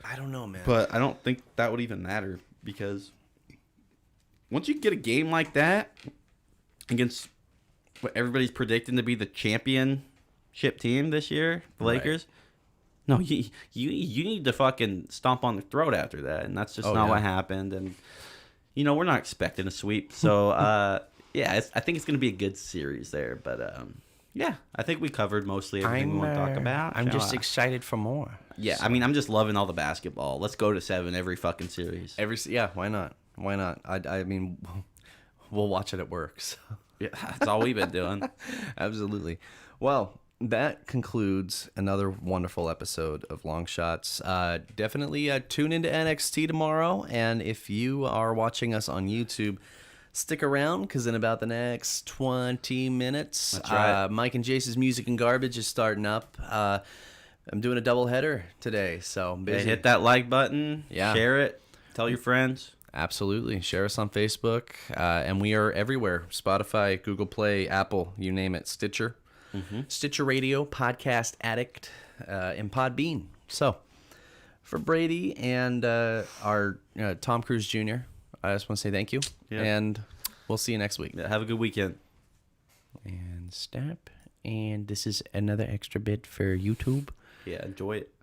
I don't know, man. But I don't think that would even matter, because once you get a game like that against what everybody's predicting to be the championship team this year, the Lakers, No, you need to fucking stomp on the throat after that, and that's just not what happened. And we're not expecting a sweep, so yeah, I think it's gonna be a good series there. But yeah, I think we covered mostly everything we want to talk about. I'm just excited for more. Yeah, I mean, I'm just loving all the basketball. Let's go to 7 every fucking series. Yeah, why not? Why not? I mean, we'll watch it at work. So. Yeah, that's all we've been doing. Absolutely. Well, that concludes another wonderful episode of Longshots. Definitely tune into NXT tomorrow, and if you are watching us on YouTube, stick around, because in about the next 20 minutes, that's right. Mike and Jace's Music and Garbage is starting up. I'm doing a double header today, so busy. Hit that like button, share it, tell your friends. Absolutely. Share us on Facebook, and we are everywhere. Spotify, Google Play, Apple, you name it, Stitcher. Stitcher Radio, Podcast Addict, and Podbean. So, for Brady and our Tom Cruise Jr., I just want to say thank you, and we'll see you next week. Yeah, have a good weekend. And stop. And this is another extra bit for YouTube. Yeah, enjoy it.